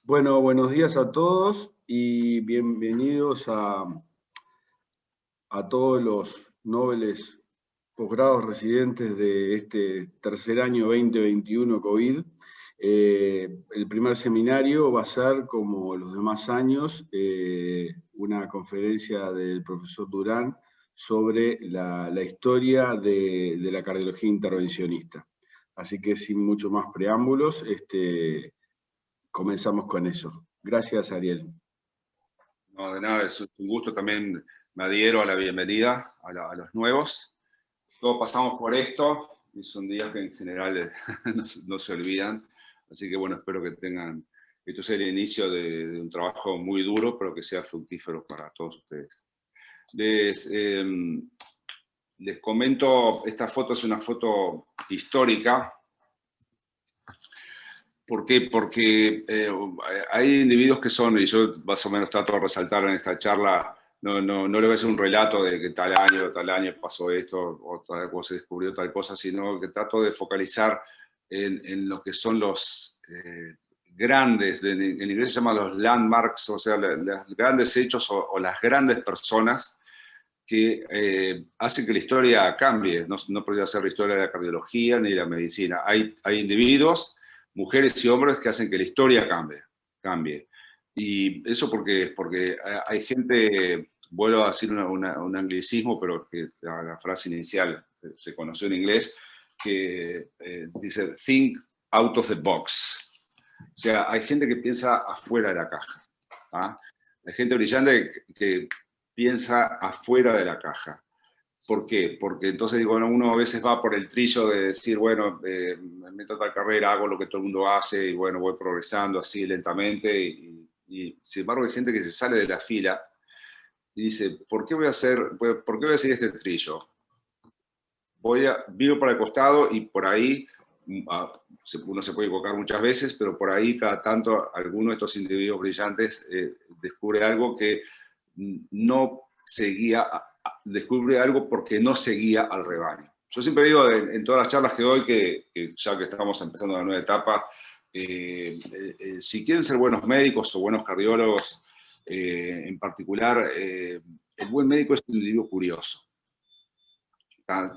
Bueno, buenos días a todos y bienvenidos a todos los nobles posgrados residentes de este tercer año 2021 COVID. El primer seminario va a ser, como los demás años, una conferencia del profesor Durán sobre la historia de la cardiología intervencionista. Así que sin mucho más preámbulos, comenzamos con eso. Gracias, Ariel. No, de nada, es un gusto también. Me adhiero a la bienvenida a los nuevos. Todos pasamos por esto y son días que en general no se olvidan. Así que bueno, espero que tengan, esto sea el inicio de un trabajo muy duro, pero que sea fructífero para todos ustedes. Les comento, esta foto es una foto histórica. ¿Por qué? Porque hay individuos que son, y yo más o menos trato de resaltar en esta charla, no le voy a hacer un relato de que tal año pasó esto, o tal cosa se descubrió tal cosa, sino que trato de focalizar en lo que son los grandes, en inglés se llama los landmarks, o sea, los grandes hechos o las grandes personas que hacen que la historia cambie. No podría ser la historia de la cardiología ni de la medicina. Hay individuos, mujeres y hombres que hacen que la historia cambie. Y eso porque hay gente, vuelvo a decir un anglicismo, pero que la frase inicial se conoció en inglés, que dice think out of the box. O sea, hay gente que piensa afuera de la caja. ¿Ah? Hay gente brillante que piensa afuera de la caja. ¿Por qué? Porque entonces digo, uno a veces va por el trillo de decir, bueno, me meto a tal carrera, hago lo que todo el mundo hace y bueno, voy progresando así lentamente y sin embargo hay gente que se sale de la fila y dice, ¿por qué voy a seguir este trillo? Viro para el costado y por ahí, uno se puede equivocar muchas veces, pero por ahí cada tanto alguno de estos individuos brillantes descubre algo que no seguía, descubre algo porque no seguía al rebaño. Yo siempre digo en todas las charlas que doy que ya que estamos empezando una nueva etapa, si quieren ser buenos médicos o buenos cardiólogos, en particular, el buen médico es un individuo curioso.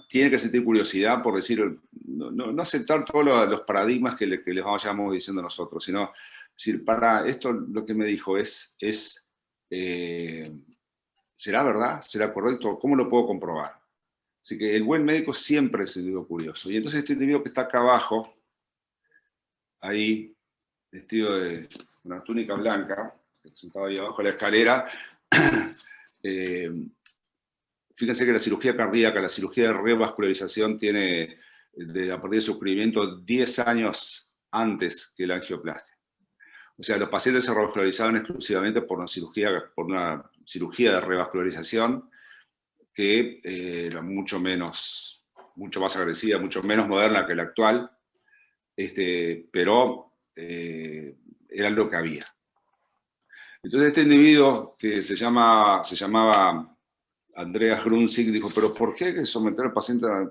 Tiene que sentir curiosidad por decir, no aceptar todos los paradigmas que les vayamos diciendo nosotros, sino decir, para esto lo que me dijo ¿será verdad? ¿Será correcto? ¿Cómo lo puedo comprobar? Así que el buen médico siempre es un individuo curioso. Y entonces este individuo que está acá abajo, ahí, vestido de una túnica blanca, sentado ahí abajo de la escalera, fíjense que la cirugía cardíaca, la cirugía de revascularización tiene, a partir de su descubrimiento, 10 años antes que la angioplastia. O sea, los pacientes se revascularizaban exclusivamente por una cirugía de revascularización que era mucho más agresiva, mucho menos moderna que la actual, pero era lo que había. Entonces este individuo que se llamaba Andreas Grunzig dijo, pero ¿por qué hay que someter al paciente a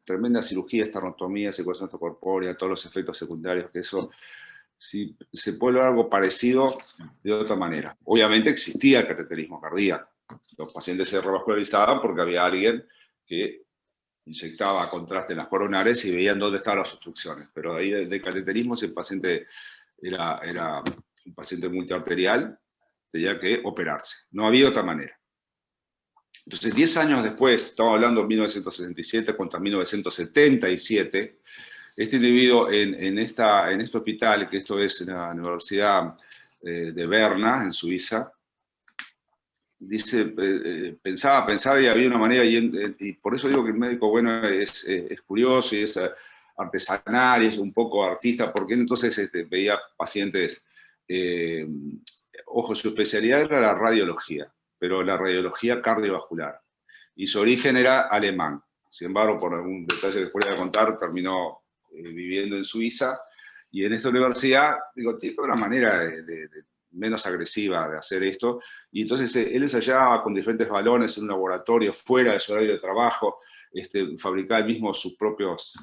tremenda cirugía, esternotomía, secuestración extracorpórea, todos los efectos secundarios que eso, si se puede lograr algo parecido de otra manera? Obviamente existía el cateterismo cardíaco. Los pacientes se revascularizaban porque había alguien que inyectaba contraste en las coronares y veían dónde estaban las obstrucciones. Pero ahí de cateterismo, si el paciente era un paciente multiarterial, tenía que operarse. No había otra manera. Entonces, 10 años después, estamos hablando de 1967 contra 1977, este individuo en este hospital, que esto es en la Universidad de Berna, en Suiza, dice, pensaba y había una manera, y por eso digo que el médico bueno es curioso y es artesanal y es un poco artista, porque entonces veía pacientes, ojo, su especialidad era la radiología, pero la radiología cardiovascular, y su origen era alemán. Sin embargo, por algún detalle que después voy a contar, terminó viviendo en Suiza, y en esta universidad, digo, tiene una manera de menos agresiva de hacer esto, y entonces él ensayaba con diferentes balones en un laboratorio fuera de su horario de trabajo, fabricaba él mismo sus propios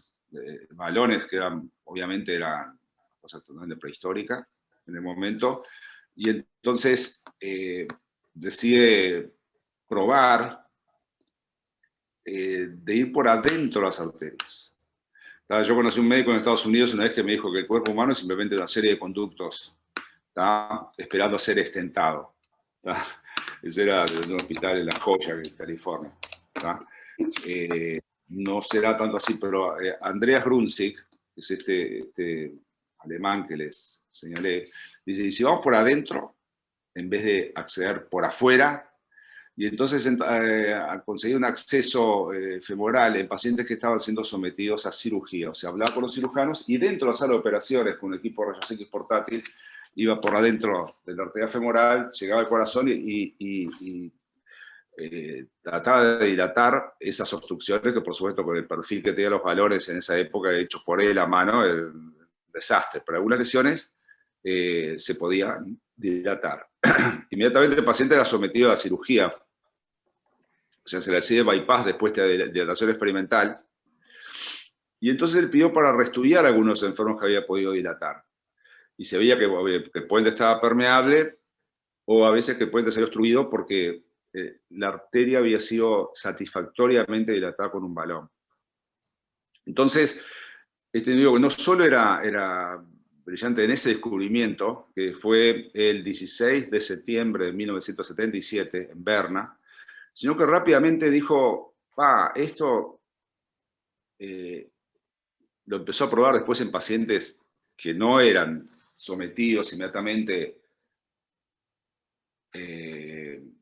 balones, que obviamente eran cosas totalmente prehistóricas, en el momento, y entonces decide probar de ir por adentro de las arterias. Yo conocí un médico en Estados Unidos una vez que me dijo que el cuerpo humano es simplemente una serie de conductos, esperando a ser estentado. Ese era de un hospital en La Joya, en California. No será tanto así, pero Andreas Grunzig, que es este alemán que les señalé, dice, y si vamos por adentro, en vez de acceder por afuera, y entonces conseguir un acceso femoral en pacientes que estaban siendo sometidos a cirugía. O sea, hablaba con los cirujanos y dentro de la sala de operaciones, con un equipo de rayos X portátil, iba por adentro de la arteria femoral, llegaba al corazón y trataba de dilatar esas obstrucciones, que por supuesto con el perfil que tenía los valores en esa época, hechos por él a mano, el desastre. Pero algunas lesiones se podían dilatar. Inmediatamente el paciente era sometido a cirugía, o sea, se le hacía bypass después de dilatación experimental, y entonces él pidió para reestudiar a algunos enfermos que había podido dilatar. Y se veía que el puente estaba permeable, o a veces que el puente se había obstruido porque la arteria había sido satisfactoriamente dilatada con un balón. Entonces, este individuo no solo era brillante en ese descubrimiento, que fue el 16 de septiembre de 1977 en Berna, sino que rápidamente dijo, esto lo empezó a probar después en pacientes que no eran sometidos inmediatamente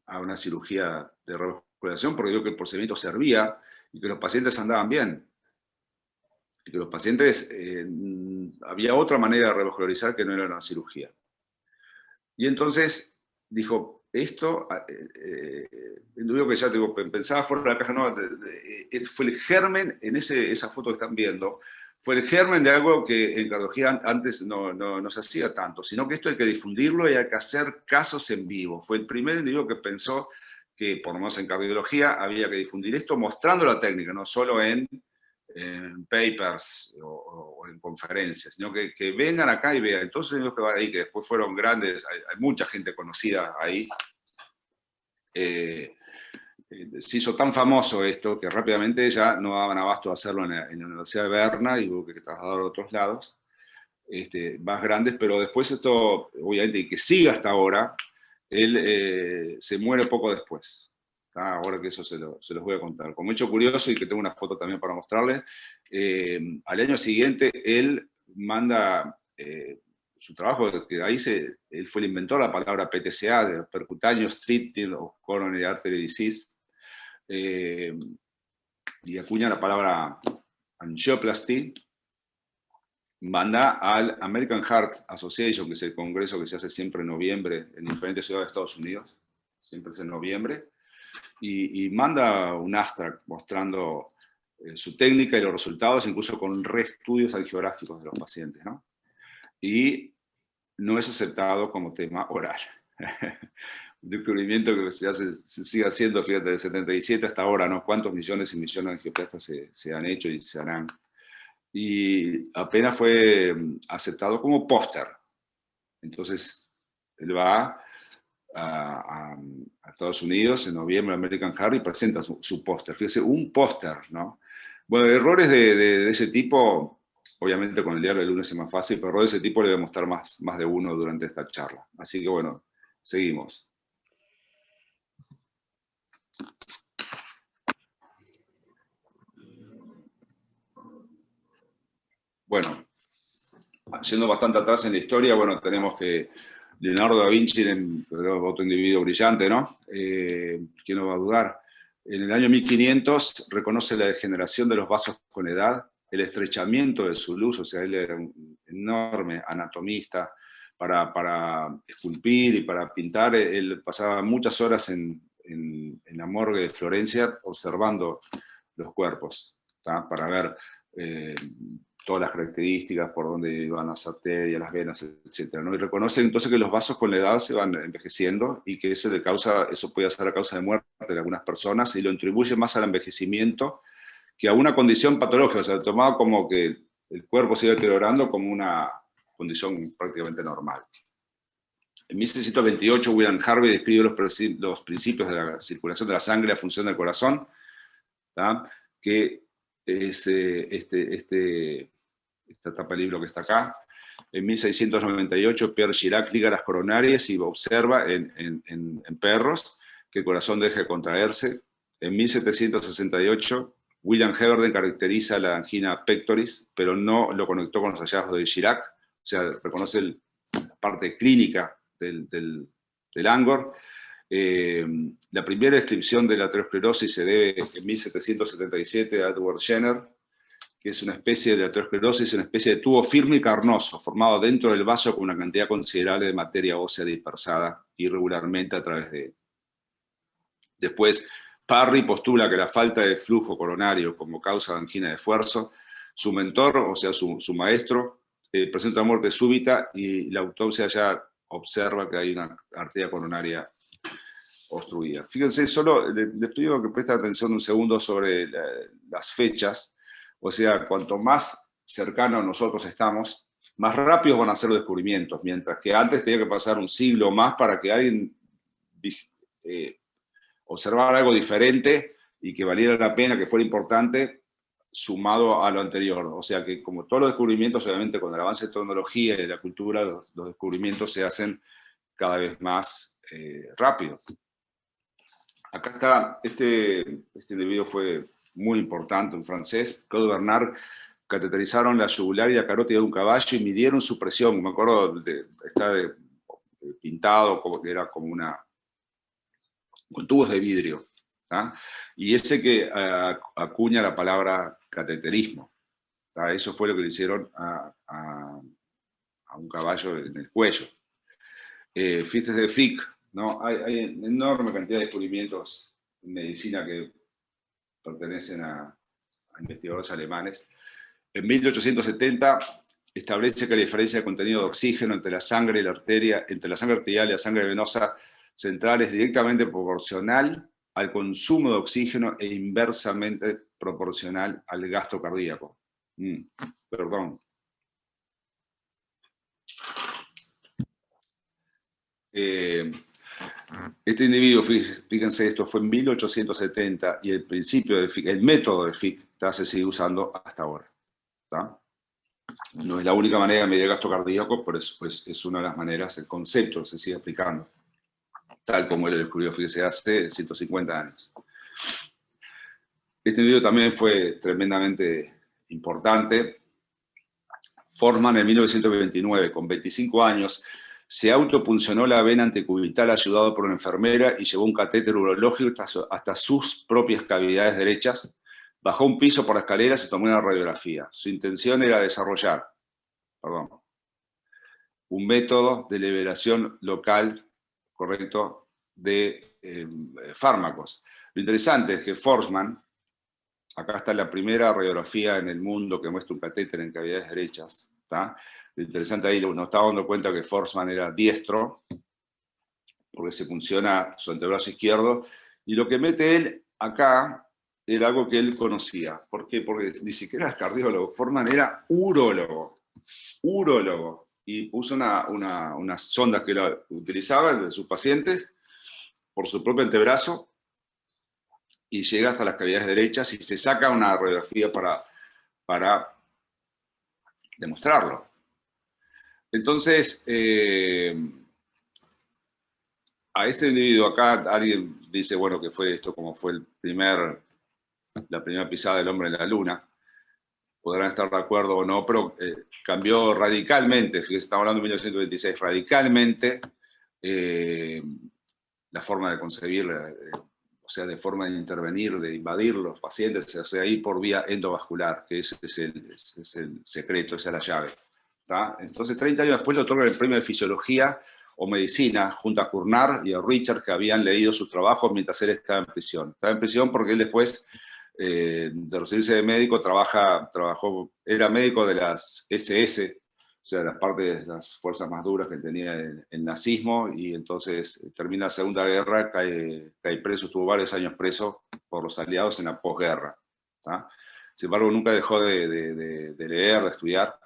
a una cirugía de revascularización, porque vio que el procedimiento servía y que los pacientes andaban bien. Y que los pacientes, había otra manera de revascularizar que no era una cirugía. Y entonces dijo, esto, digo que ya pensaba fuera de la caja, no, fue el germen, en esa foto que están viendo, fue el germen de algo que en cardiología antes no se hacía tanto, sino que esto hay que difundirlo y hay que hacer casos en vivo. Fue el primer individuo que pensó que, por lo menos en cardiología, había que difundir esto mostrando la técnica, no solo en papers o en conferencias, sino que vengan acá y vean. Entonces los que van ahí, que después fueron grandes, hay mucha gente conocida ahí, se hizo tan famoso esto que rápidamente ya no daban abasto a hacerlo en la Universidad de Berna y hubo que trasladarlo a otros lados más grandes, pero después esto, obviamente, y que siga hasta ahora, él se muere poco después. Ahora que eso se los voy a contar. Como hecho curioso, y que tengo una foto también para mostrarles, al año siguiente él manda su trabajo, que ahí él fue el inventor de la palabra PTCA, de Percutaneous Treating of Coronary Artery Disease, y acuña la palabra angioplasty, manda al American Heart Association, que es el congreso que se hace siempre en noviembre en diferentes ciudades de Estados Unidos, siempre es en noviembre, y manda un abstract mostrando su técnica y los resultados, incluso con reestudios angiográficos de los pacientes, ¿no? Y no es aceptado como tema oral. Un descubrimiento que se sigue haciendo, fíjate, del 77 hasta ahora, ¿no? Cuántos millones y millones de angioplastas se han hecho y se harán. Y apenas fue aceptado como póster. Entonces, él va a Estados Unidos en noviembre, American Heart, y presenta su póster. Fíjese, un póster, ¿no? Bueno, errores de ese tipo, obviamente con el diario del lunes es más fácil, pero errores de ese tipo le voy a mostrar más de uno durante esta charla. Así que bueno, seguimos. Bueno, yendo bastante atrás en la historia, bueno, tenemos que Leonardo da Vinci, otro individuo brillante, ¿no? ¿Quién no va a dudar? En el año 1500 reconoce la degeneración de los vasos con edad, el estrechamiento de su luz, o sea, él era un enorme anatomista para esculpir y para pintar. Él pasaba muchas horas en la morgue de Florencia observando los cuerpos, ¿tá? Para ver todas las características, por dónde iban las arterias, las venas, etc., ¿no? Y reconoce entonces que los vasos con la edad se van envejeciendo y que eso puede ser la causa de muerte de algunas personas, y lo atribuye más al envejecimiento que a una condición patológica. O sea, tomaba como que el cuerpo se iba deteriorando como una condición prácticamente normal. En 1628, William Harvey describe los principios de la circulación de la sangre y la función del corazón, ¿tá? Que es esta tapa del libro que está acá. En 1698, Pierre Chirac liga las coronarias y observa en perros que el corazón deja de contraerse. En 1768, William Heberden caracteriza la angina pectoris, pero no lo conectó con los hallazgos de Chirac, o sea, reconoce la parte clínica del Angor. La primera descripción de la aterosclerosis se debe en 1777 a Edward Jenner, que es una especie de aterosclerosis, una especie de tubo firme y carnoso, formado dentro del vaso con una cantidad considerable de materia ósea dispersada irregularmente a través de él. Después, Parry postula que la falta de flujo coronario como causa de angina de esfuerzo, su mentor, o sea, su maestro, presenta una muerte súbita y la autopsia ya observa que hay una arteria coronaria obstruida. Fíjense, solo les pido que presten atención un segundo sobre las fechas. O sea, cuanto más cercanos nosotros estamos, más rápidos van a ser los descubrimientos, mientras que antes tenía que pasar un siglo más para que alguien observara algo diferente y que valiera la pena, que fuera importante, sumado a lo anterior. O sea que, como todos los descubrimientos, obviamente con el avance de tecnología y de la cultura, los descubrimientos se hacen cada vez más rápido. Acá está, este individuo fue muy importante, un francés, Claude Bernard. Cateterizaron la yugular y la carótida de un caballo y midieron su presión. Me acuerdo, está pintado, como que era como con tubos de vidrio. ¿tá? Y ese que acuña la palabra cateterismo. ¿tá? Eso fue lo que le hicieron a un caballo en el cuello. Fíjese de Fick, ¿no? Hay enorme cantidad de descubrimientos en medicina que pertenecen a investigadores alemanes. En 1870 establece que la diferencia de contenido de oxígeno entre la sangre y la arteria, entre la sangre arterial y la sangre venosa central es directamente proporcional al consumo de oxígeno e inversamente proporcional al gasto cardíaco. Perdón. Este individuo, fíjense, esto fue en 1870 y el principio de Fick, el método de Fick, se sigue usando hasta ahora. ¿tá? No es la única manera de medir el gasto cardíaco, pero es una de las maneras, el concepto se sigue aplicando, tal como él lo descubrió, fíjese, hace 150 años. Este individuo también fue tremendamente importante. Forsman en 1929, con 25 años, se autopuncionó la vena antecubital ayudado por una enfermera y llevó un catéter urológico hasta sus propias cavidades derechas. Bajó un piso por la escalera y se tomó una radiografía. Su intención era desarrollar un método de liberación local, correcto, de fármacos. Lo interesante es que Forsman, acá está la primera radiografía en el mundo que muestra un catéter en cavidades derechas. ¿tá? Lo interesante ahí, nos estaba dando cuenta que Forsman era diestro, porque se funciona su antebrazo izquierdo, y lo que mete él acá era algo que él conocía. ¿Por qué? Porque ni siquiera era cardiólogo, Forsman era urólogo, y puso unas sondas que él utilizaba de sus pacientes por su propio antebrazo, y llega hasta las cavidades derechas y se saca una radiografía para demostrarlo. Entonces, a este individuo acá, alguien dice, bueno, que fue esto como fue la primera pisada del hombre en la luna. Podrán estar de acuerdo o no, pero cambió radicalmente, fíjense, estamos hablando de 1926, radicalmente la forma de concebir, o sea, de forma de intervenir, de invadir los pacientes, o sea, ir por vía endovascular, que ese es el secreto, esa es la llave. ¿tá? Entonces, 30 años después le otorgan el premio de Fisiología o Medicina, junto a Cournard y a Richard, que habían leído sus trabajos mientras él estaba en prisión. Estaba en prisión porque él después de recibirse de médico, era médico de las SS, o sea, las partes de las fuerzas más duras que tenía el nazismo, y entonces termina la Segunda Guerra, cae preso, estuvo varios años preso por los aliados en la posguerra. ¿tá? Sin embargo, nunca dejó de leer, de estudiar.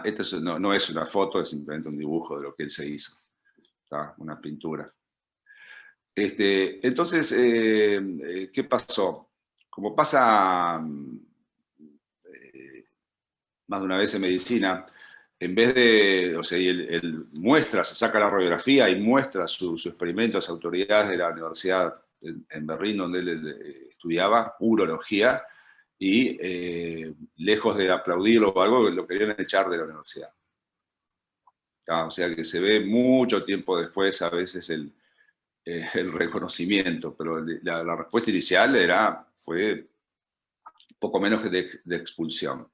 Este no es una foto, es simplemente un dibujo de lo que él se hizo. Una pintura. Entonces, ¿qué pasó? Como pasa más de una vez en medicina, en vez de, o sea, él muestra, se saca la radiografía y muestra su experimento a las autoridades de la universidad en Berlín, donde él estudiaba urología, y lejos de aplaudirlo o algo, lo querían echar de la universidad. O sea que se ve mucho tiempo después a veces el reconocimiento, pero la respuesta inicial fue poco menos que de expulsión.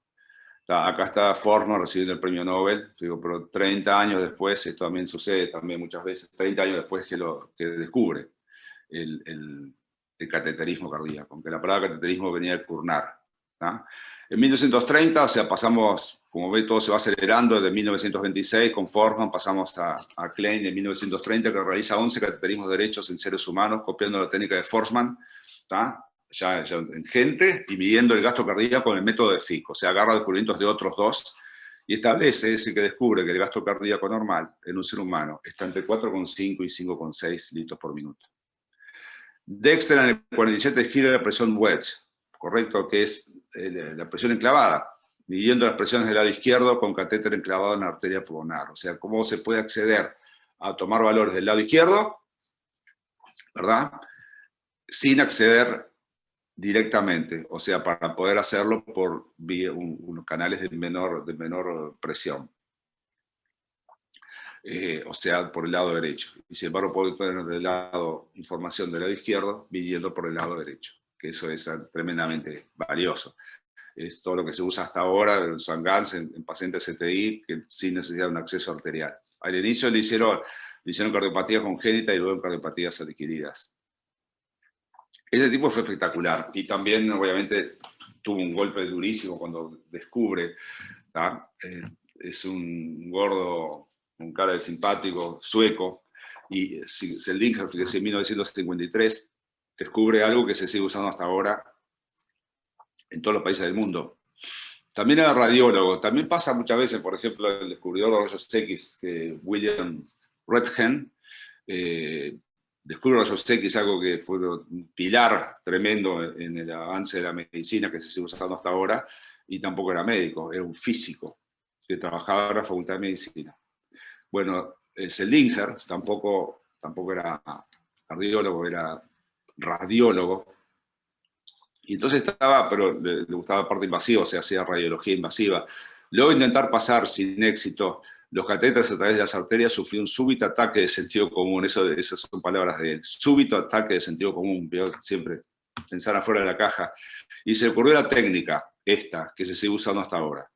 Acá está Forno recibiendo el premio Nobel, digo, pero 30 años después, esto también sucede también muchas veces, 30 años después que descubre el cateterismo cardíaco, aunque la palabra cateterismo venía de Cournard. En 1930, o sea, pasamos, como ve, todo se va acelerando, de 1926 con Forman pasamos a Klein en 1930, que realiza 11 cateterismos derechos en seres humanos, copiando la técnica de Forsman, ya en gente, y midiendo el gasto cardíaco con el método de Fick, o sea, agarra descubrimientos de otros dos, y establece ese que descubre que el gasto cardíaco normal en un ser humano está entre 4,5 y 5,6 litros por minuto. Dexter en el 47 describe la presión wedge, correcto, que es la presión enclavada, midiendo las presiones del lado izquierdo con catéter enclavado en la arteria pulmonar. O sea, cómo se puede acceder a tomar valores del lado izquierdo, ¿verdad? Sin acceder directamente, o sea, para poder hacerlo por unos canales de menor presión. O sea, por el lado derecho. Y sin embargo, puedo tener del lado información del lado izquierdo, midiendo por el lado derecho, que eso es tremendamente valioso. Es todo lo que se usa hasta ahora en Swan-Ganz, en pacientes CTI, que sin necesidad de un acceso arterial. Al inicio le hicieron cardiopatía congénita y luego cardiopatías adquiridas. Ese tipo fue espectacular y también, obviamente, tuvo un golpe durísimo cuando descubre. Es un gordo, un cara de simpático, sueco, y Seldinger, fíjese, en 1953, descubre algo que se sigue usando hasta ahora en todos los países del mundo. También era radiólogo. También pasa muchas veces, por ejemplo, el descubridor de rayos X, William Röntgen, descubre rayos X, algo que fue un pilar tremendo en el avance de la medicina que se sigue usando hasta ahora, y tampoco era médico, era un físico que trabajaba en la Facultad de Medicina. Bueno, Seldinger tampoco era cardiólogo, era radiólogo. Y entonces pero le gustaba la parte invasiva, o sea, hacía radiología invasiva. Luego intentar pasar sin éxito los catéteres a través de las arterias, sufrió un súbito ataque de sentido común. Esas son palabras de él. Súbito ataque de sentido común, siempre pensar afuera de la caja. Y se ocurrió la técnica, esta, que se sigue usando hasta ahora.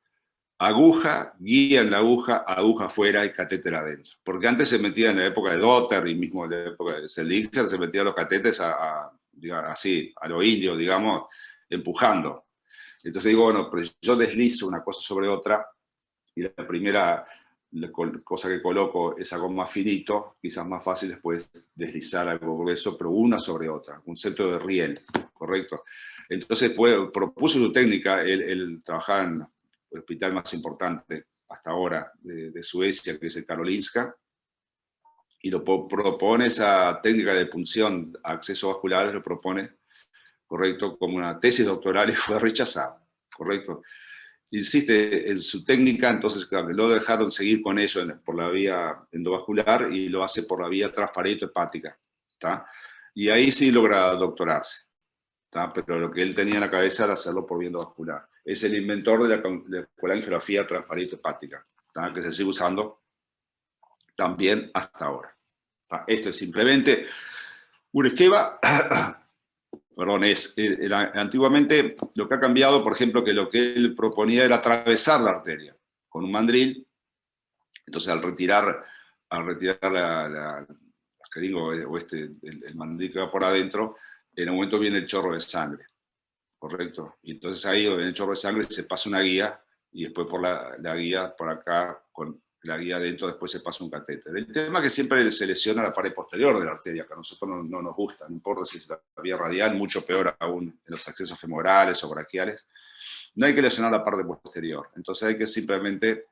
Aguja, guía en la aguja afuera y catéter adentro. Porque antes se metía en la época de Dotter y mismo en la época de Seldinger, se metían los catéteres así, a lo indio, digamos, empujando. Entonces digo, bueno, pero yo deslizo una cosa sobre otra, y la primera cosa que coloco es algo más finito, quizás más fácil después deslizar algo grueso, pero una sobre otra, un concepto de riel, ¿correcto? Entonces propuso su técnica, él trabajaba en el hospital más importante hasta ahora de Suecia, que es el Karolinska, y lo propone esa técnica de punción a accesos vasculares, lo propone, correcto, como una tesis doctoral y fue rechazado, correcto. Insiste en su técnica, entonces claro, lo dejaron seguir con ello por la vía endovascular y lo hace por la vía transparento-hepática, y ahí sí logra doctorarse, pero lo que él tenía en la cabeza era hacerlo por vía endovascular. Es el inventor de la colangiografía transparento-hepática, que se sigue usando también hasta ahora. Esto es simplemente un esquema. Perdón, antiguamente lo que ha cambiado, por ejemplo, que lo que él proponía era atravesar la arteria con un mandril. Entonces, al retirar el mandril que va por adentro, en un momento viene el chorro de sangre, ¿correcto? Y entonces ahí donde viene el chorro de sangre se pasa una guía, y después por la guía, por acá, con la guía adentro, después se pasa un catéter. El tema es que siempre se lesiona la pared posterior de la arteria, que a nosotros no nos gusta, no importa si es la vía radial, mucho peor aún en los accesos femorales o braquiales. No hay que lesionar la parte posterior, entonces hay que simplemente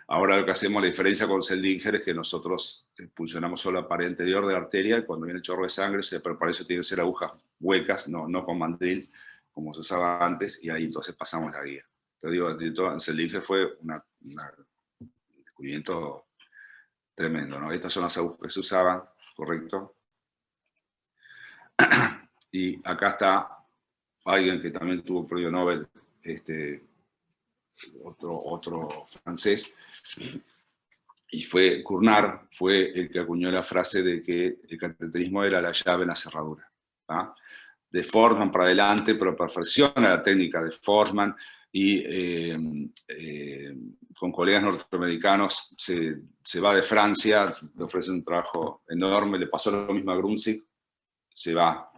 Ahora lo que hacemos, la diferencia con Seldinger es que nosotros puncionamos solo la pared anterior de la arteria y cuando viene el chorro de sangre, pero para eso tiene que ser agujas huecas, no con mandril, como se usaba antes, y ahí entonces pasamos la guía. Te digo, en Seldinger fue un descubrimiento tremendo, ¿no? Estas son las agujas que se usaban, ¿correcto? Y acá está alguien que también tuvo el premio Nobel, otro francés, y fue Cournard, fue el que acuñó la frase de que el cateterismo era la llave en la cerradura. ¿Ah? De Forstmann para adelante, pero perfecciona la técnica de Forstmann y con colegas norteamericanos se va de Francia, le ofrece un trabajo enorme, le pasó lo mismo a Grunzig, se va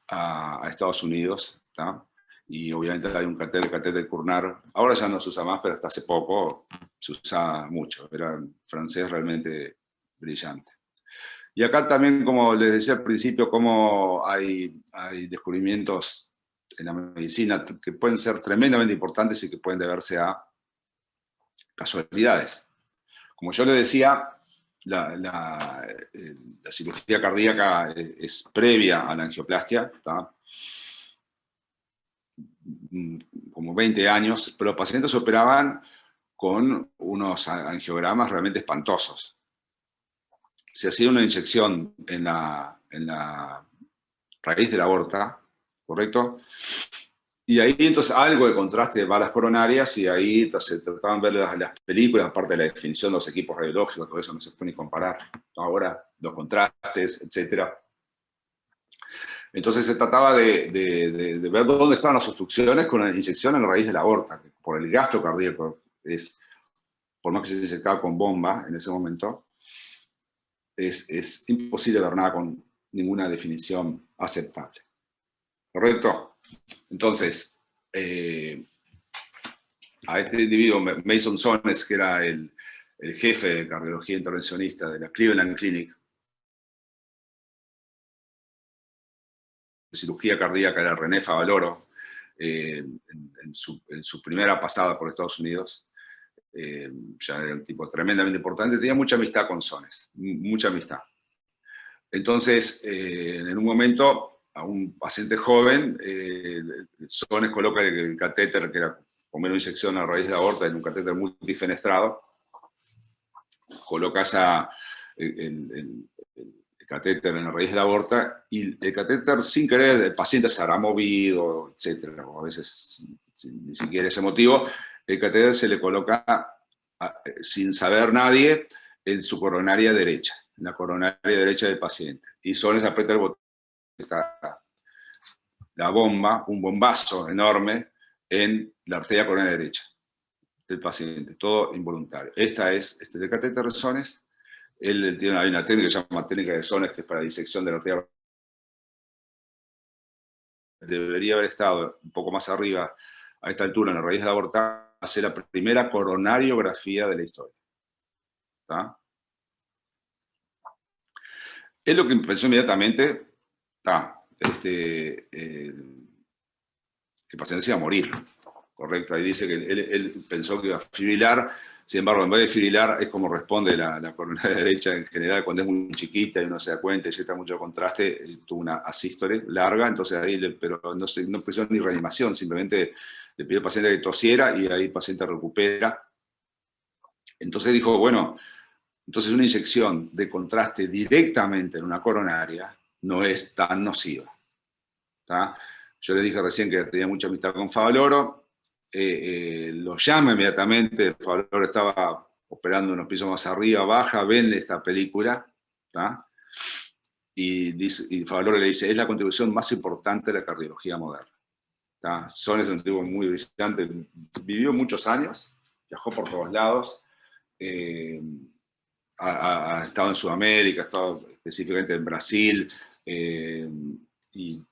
a Estados Unidos, ¿tá? Y obviamente hay un catéter Cournard, ahora ya no se usa más, pero hasta hace poco se usaba mucho, era un francés realmente brillante. Y acá también, como les decía al principio, como hay descubrimientos en la medicina que pueden ser tremendamente importantes y que pueden deberse a casualidades. Como yo les decía, la cirugía cardíaca es previa a la angioplastia, ¿tá? Como 20 años, pero los pacientes se operaban con unos angiogramas realmente espantosos. Se hacía una inyección en la raíz de la aorta, ¿correcto? Y ahí entonces algo de contraste de balas coronarias y ahí se trataban de ver las películas, aparte de la definición de los equipos radiológicos, todo eso no se puede ni comparar. Ahora, los contrastes, etc. Entonces se trataba de ver dónde estaban las obstrucciones con la inyección en la raíz de la aorta, que por el gasto cardíaco, por más que se inyectaba con bomba en ese momento, es imposible ver nada con ninguna definición aceptable. ¿Correcto? Entonces, a este individuo, Mason Sones, que era el jefe de cardiología intervencionista de la Cleveland Clinic, de cirugía cardíaca, era René Favaloro, en su primera pasada por Estados Unidos, ya era un tipo tremendamente importante, tenía mucha amistad con Sones, mucha amistad. Entonces, en un momento, a un paciente joven, Sones coloca el catéter, que era como una inyección a raíz de la aorta, en un catéter multifenestrado, colocas el catéter en la raíz de la aorta y el catéter, sin querer, el paciente se habrá movido, etc. O a veces, ni siquiera ese motivo, el catéter se le coloca sin saber nadie en su coronaria derecha, en la coronaria derecha del paciente. Y Sones aprieta el botón, está la bomba, un bombazo enorme en la arteria coronaria derecha del paciente, todo involuntario. Esta es el catéter de Sones. Él tiene una técnica que se llama técnica de Sones, que es para disección de la arteria. Debería haber estado un poco más arriba, a esta altura, en la raíz de la aorta, hacer la primera coronariografía de la historia. ¿Tá? Es lo que pensó inmediatamente, que el paciente se iba a morir, ¿correcto? Ahí dice que él pensó que iba a fibrilar, sin embargo, en vez de fibrilar, es como responde la coronaria derecha en general, cuando es muy chiquita y uno se da cuenta y inyecta mucho contraste, tuvo una asístole larga, entonces ahí, pero no presionó ni reanimación, simplemente le pidió al paciente que tosiera y ahí el paciente recupera. Entonces dijo, bueno, entonces una inyección de contraste directamente en una coronaria no es tan nociva. ¿Tá? Yo le dije recién que tenía mucha amistad con Favaloro, lo llama inmediatamente, Favaloro estaba operando unos pisos más arriba, baja, ven esta película, ¿tá? Y Favaloro le dice, es la contribución más importante de la cardiología moderna. ¿Tá? Sones es un tipo muy brillante, vivió muchos años, viajó por todos lados, ha estado en Sudamérica, ha estado específicamente en Brasil, y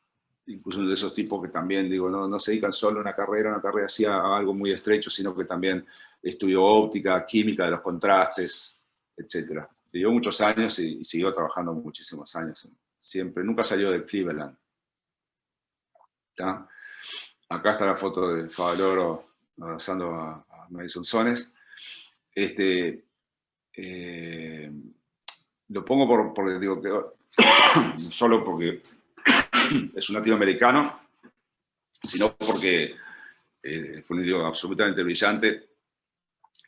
incluso uno de esos tipos que también, digo, no se dedican solo a una carrera así a algo muy estrecho, sino que también estudió óptica, química de los contrastes, etc. Vivió muchos años y siguió trabajando muchísimos años. Siempre, nunca salió de Cleveland. ¿Tá? Acá está la foto de Favaloro abrazando a Mason Sones. Lo pongo porque digo que solo porque es un latinoamericano, sino porque fue un individuo absolutamente brillante.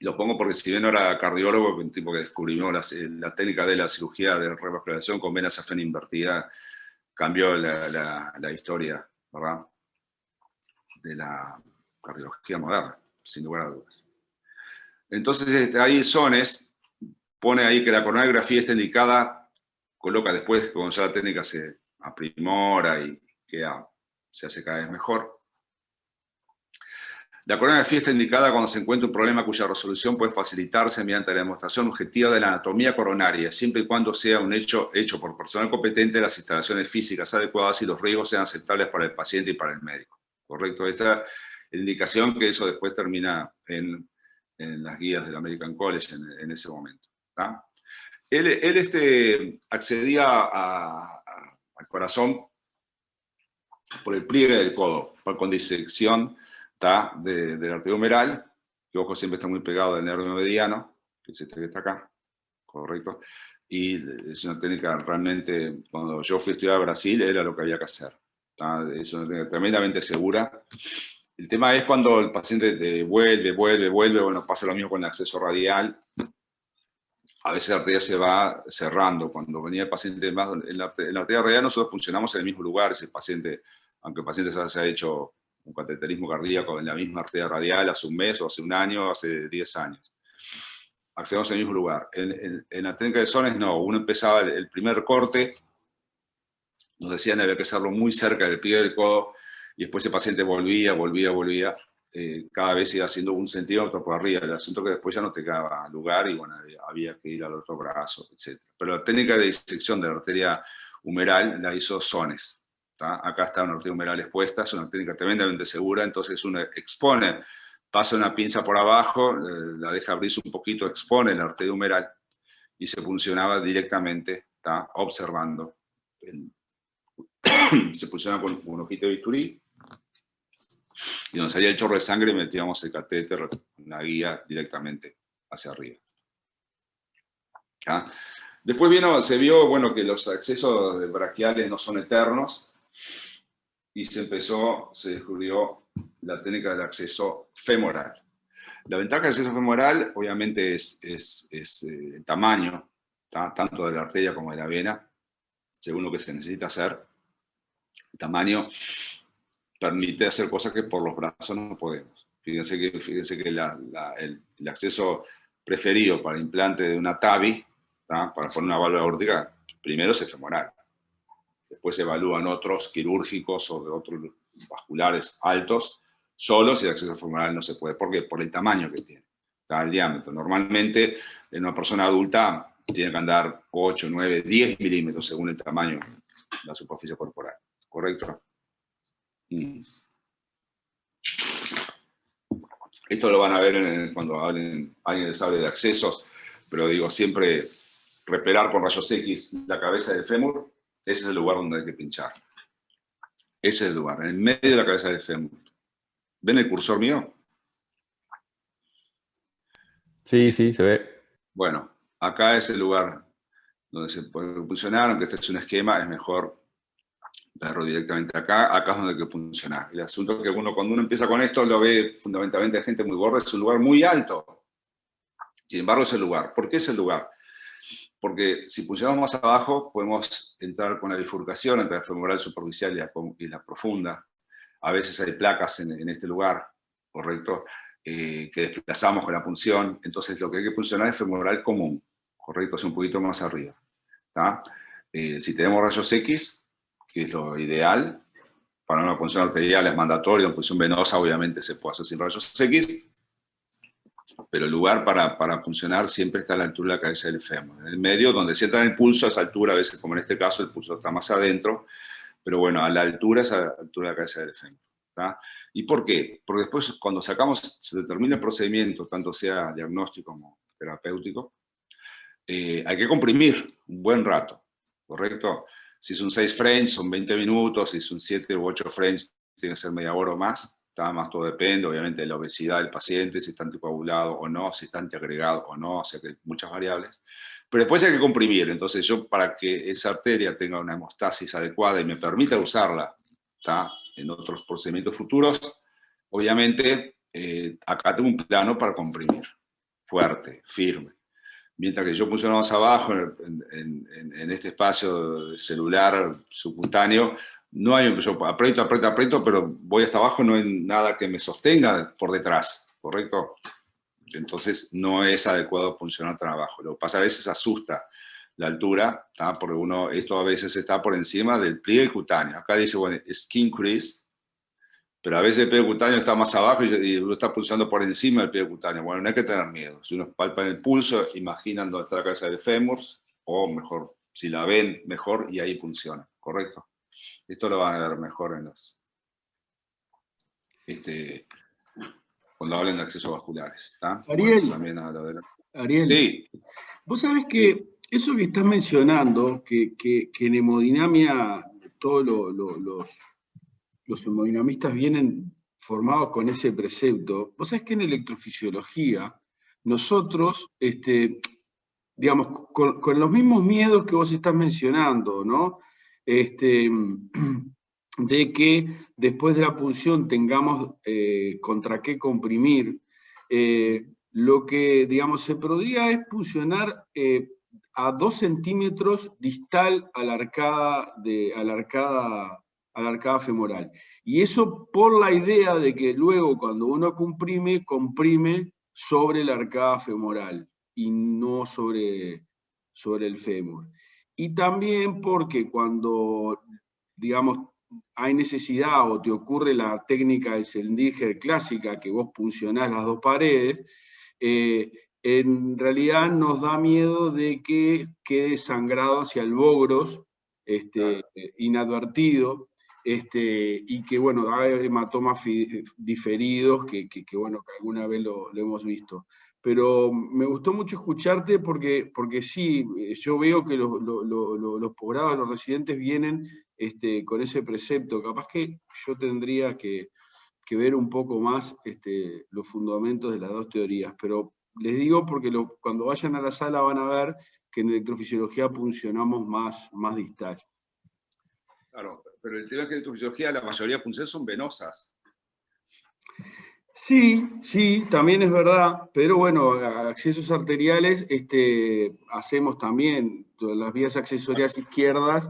Lo pongo porque si bien no era cardiólogo, un tipo que descubrió la técnica de la cirugía de revascularización con vena safena invertida, cambió la historia, ¿verdad?, de la cardiología moderna, sin lugar a dudas. Entonces ahí Sones pone ahí que la coronariografía está indicada, coloca después, cuando ya la técnica se aprimora y se hace cada vez mejor. La coronariografía está indicada cuando se encuentra un problema cuya resolución puede facilitarse mediante la demostración objetiva de la anatomía coronaria, siempre y cuando sea un hecho por personal competente, las instalaciones físicas adecuadas y los riesgos sean aceptables para el paciente y para el médico. ¿Correcto? Esta es la indicación que eso después termina en las guías del American College en ese momento. ¿Tá? Él accedía al corazón por el pliegue del codo, con disección de la arteria humeral, que ojo siempre está muy pegado del nervio mediano, que es este que está acá, correcto, y es una técnica realmente, cuando yo fui a estudiar a Brasil, era lo que había que hacer. Es una técnica tremendamente segura. El tema es cuando el paciente vuelve, bueno, pasa lo mismo con el acceso radial. A veces la arteria se va cerrando. Cuando venía el paciente más en la arteria radial, nosotros funcionamos en el mismo lugar. Ese paciente, aunque el paciente se haya hecho un cateterismo cardíaco en la misma arteria radial hace un mes, o hace un año, o hace 10 años. Accedemos al mismo lugar. En la técnica de Sones, no. Uno empezaba el primer corte, nos decían que había que hacerlo muy cerca del pie del codo, y después ese paciente volvía. Cada vez iba haciendo 1 centímetro por arriba. El asunto que después ya no te daba lugar y bueno, había que ir al otro brazo, etc. Pero la técnica de disección de la arteria humeral la hizo Sones. Acá está una arteria humeral expuesta, es una técnica tremendamente segura, entonces uno expone, pasa una pinza por abajo, la deja abrirse un poquito, expone la arteria humeral y se puncionaba directamente, observando. Se puncionaba con un ojito de bisturí, y donde salía el chorro de sangre metíamos el catéter, una guía directamente hacia arriba. ¿Ah? Después se vio bueno, que los accesos braquiales no son eternos, y se descubrió la técnica del acceso femoral. La ventaja del acceso femoral obviamente es el tamaño, tanto de la arteria como de la vena, según lo que se necesita hacer. El tamaño permite hacer cosas que por los brazos no podemos. Fíjense que el acceso preferido para implante de una TAVI, para poner una válvula aórtica, primero es el femoral. Después se evalúan otros quirúrgicos o de otros vasculares altos, solo si el acceso femoral no se puede. ¿Por qué? Por el tamaño que tiene, el diámetro. Normalmente en una persona adulta tiene que andar 8, 9, 10 milímetros según el tamaño de la superficie corporal. ¿Correcto? Esto lo van a ver cuando alguien les hable de accesos, pero digo, siempre repelar con rayos X la cabeza del fémur, ese es el lugar donde hay que pinchar. Ese es el lugar, en el medio de la cabeza del fémur. ¿Ven el cursor mío? Sí, se ve. Bueno, acá es el lugar donde se puede funcionar, aunque este es un esquema, es mejor verlo directamente acá. Acá es donde hay que funcionar. El asunto es que cuando uno empieza con esto, lo ve fundamentalmente gente muy gorda, es un lugar muy alto. Sin embargo, es el lugar. ¿Por qué es el lugar? Porque si funcionamos más abajo, podemos entrar con la bifurcación entre la femoral superficial y la profunda. A veces hay placas en este lugar, ¿correcto? Que desplazamos con la punción. Entonces, lo que hay que funcionar es femoral común, ¿correcto? Es un poquito más arriba. Si tenemos rayos X, que es lo ideal, para una punción arterial es mandatorio, una punción venosa obviamente se puede hacer sin rayos X, pero el lugar para funcionar siempre está a la altura de la cabeza del fémur. En el medio, donde se entra el pulso, a esa altura, a veces como en este caso, el pulso está más adentro, pero bueno, a la altura es a la altura de la cabeza del fémur. ¿Y por qué? Porque después, cuando se determina el procedimiento, tanto sea diagnóstico como terapéutico, hay que comprimir un buen rato, ¿correcto? Si son 6 frames, son 20 minutos, si son 7 u 8 frames, tiene que ser media hora o más. Más todo depende, obviamente, de la obesidad del paciente, si está anticoagulado o no, si está antiagregado o no, o sea que hay muchas variables. Pero después hay que comprimir, entonces yo para que esa arteria tenga una hemostasis adecuada y me permita usarla, ¿tá?, en otros procedimientos futuros, obviamente acá tengo un plano para comprimir, fuerte, firme. Mientras que yo funciono más abajo, en este espacio celular subcutáneo, no hay, yo aprieto, pero voy hasta abajo, no hay nada que me sostenga por detrás, ¿correcto? Entonces no es adecuado funcionar tan abajo. Lo que pasa a veces asusta la altura, ¿tá?, porque esto a veces está por encima del pliegue cutáneo. Acá dice, bueno, skin crease, pero a veces el pliegue cutáneo está más abajo y uno está pulsando por encima del pliegue cutáneo. Bueno, no hay que tener miedo. Si uno palpa en el pulso, imaginan dónde está la cabeza del fémur, o mejor, si la ven, mejor, y ahí funciona, ¿correcto? Esto lo van a ver mejor en los... cuando hablen de accesos vasculares. ¿Está? Ariel, bueno, también a de Ariel, sí. Vos sabés que Sí. eso que estás mencionando, que en hemodinamia todos los hemodinamistas vienen formados con ese precepto, vos sabés que en electrofisiología nosotros, digamos, con los mismos miedos que vos estás mencionando, ¿no? De que después de la punción tengamos contra qué comprimir, lo que, digamos, se podría es puncionar a 2 centímetros distal a la arcada femoral. Y eso por la idea de que luego cuando uno comprime sobre la arcada femoral y no sobre el fémur. Y también porque cuando, digamos, hay necesidad o te ocurre la técnica del Sendlinger clásica, que vos puncionás las dos paredes, en realidad nos da miedo de que quede sangrado hacia el bogros, inadvertido, y que, bueno, hay hematomas diferidos que bueno, que alguna vez lo hemos visto. Pero me gustó mucho escucharte porque sí, yo veo que los posgrados, los residentes vienen con ese precepto. Capaz que yo tendría que ver un poco más los fundamentos de las dos teorías, pero les digo porque cuando vayan a la sala van a ver que en electrofisiología funcionamos más distal. Claro, pero el tema es que en electrofisiología la mayoría de punciones son venosas. Sí, también es verdad, pero bueno, accesos arteriales hacemos también las vías accesorias izquierdas,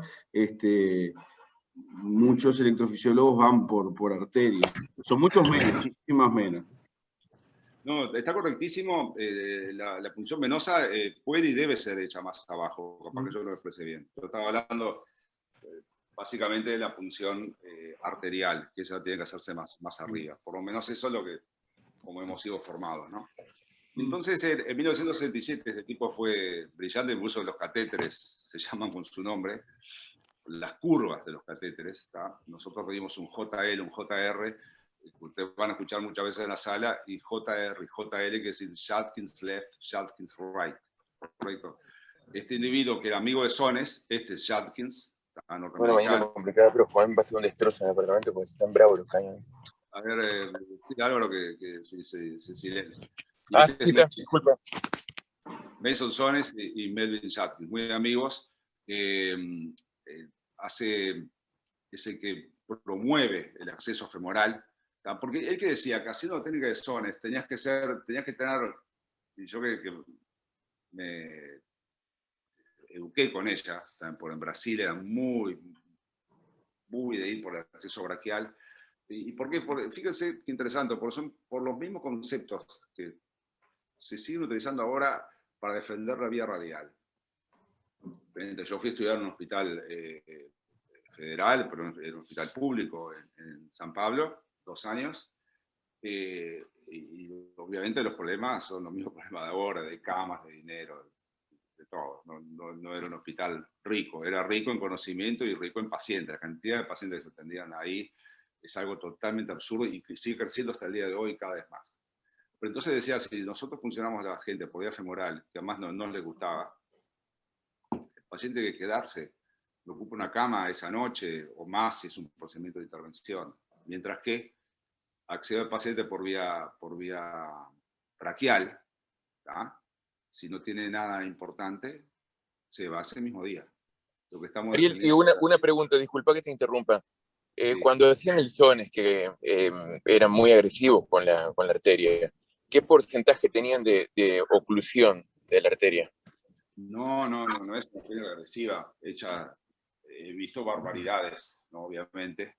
muchos electrofisiólogos van por arterias. Son muchos menos, muchísimas menos. No, está correctísimo. La punción venosa puede y debe ser hecha más abajo, capaz que yo lo expresé bien. Yo estaba hablando básicamente de la punción arterial, que esa tiene que hacerse más arriba. Por lo menos eso es lo que, como hemos sido formados, ¿no? Entonces, en 1967 este tipo fue brillante en el uso de los catéteres, se llaman con su nombre, las curvas de los catéteres. ¿Está? Nosotros pedimos un JL, un JR, ustedes van a escuchar muchas veces en la sala, y JR y JL, que es decir Judkins left, Judkins right, ¿correcto? Este individuo que era amigo de Sones, este es Judkins, norteamericano. Bueno, mañana complicada, pero Juan va a ser un destrozo en el apartamento porque están bravos los cañones. A ver, sí, Álvaro, que se silencia. Sí, está, disculpa. Mason Sones y Melvin Judkins, muy amigos. Es el que promueve el acceso femoral, ¿tá? Porque él que decía que haciendo la técnica de Sones tenías que tener, y yo que me eduqué con ella, por en Brasil era muy de ir por el acceso braquial. ¿Y por qué? Fíjense qué interesante, porque son por los mismos conceptos que se siguen utilizando ahora para defender la vía radial. Yo fui a estudiar en un hospital federal, pero en un hospital público en San Pablo, 2 años, y obviamente los problemas son los mismos problemas de ahora, de camas, de dinero, de todo. No era un hospital rico, era rico en conocimiento y rico en pacientes. La cantidad de pacientes que se atendían ahí es algo totalmente absurdo y que sigue creciendo hasta el día de hoy cada vez más. Pero entonces decía, si nosotros funcionamos a la gente por vía femoral, que además no les gustaba, el paciente que quedarse le ocupa una cama esa noche o más si es un procedimiento de intervención. Mientras que accede al paciente por vía braquial, ¿tá? Si no tiene nada importante, se va ese mismo día. Lo que estamos Ariel, y una pregunta, disculpa que te interrumpa. Sí. Cuando decían el SONES que eran muy agresivos con la arteria, ¿qué porcentaje tenían de oclusión de la arteria? No es una arteria agresiva, hecha, he visto barbaridades, ¿no? Obviamente.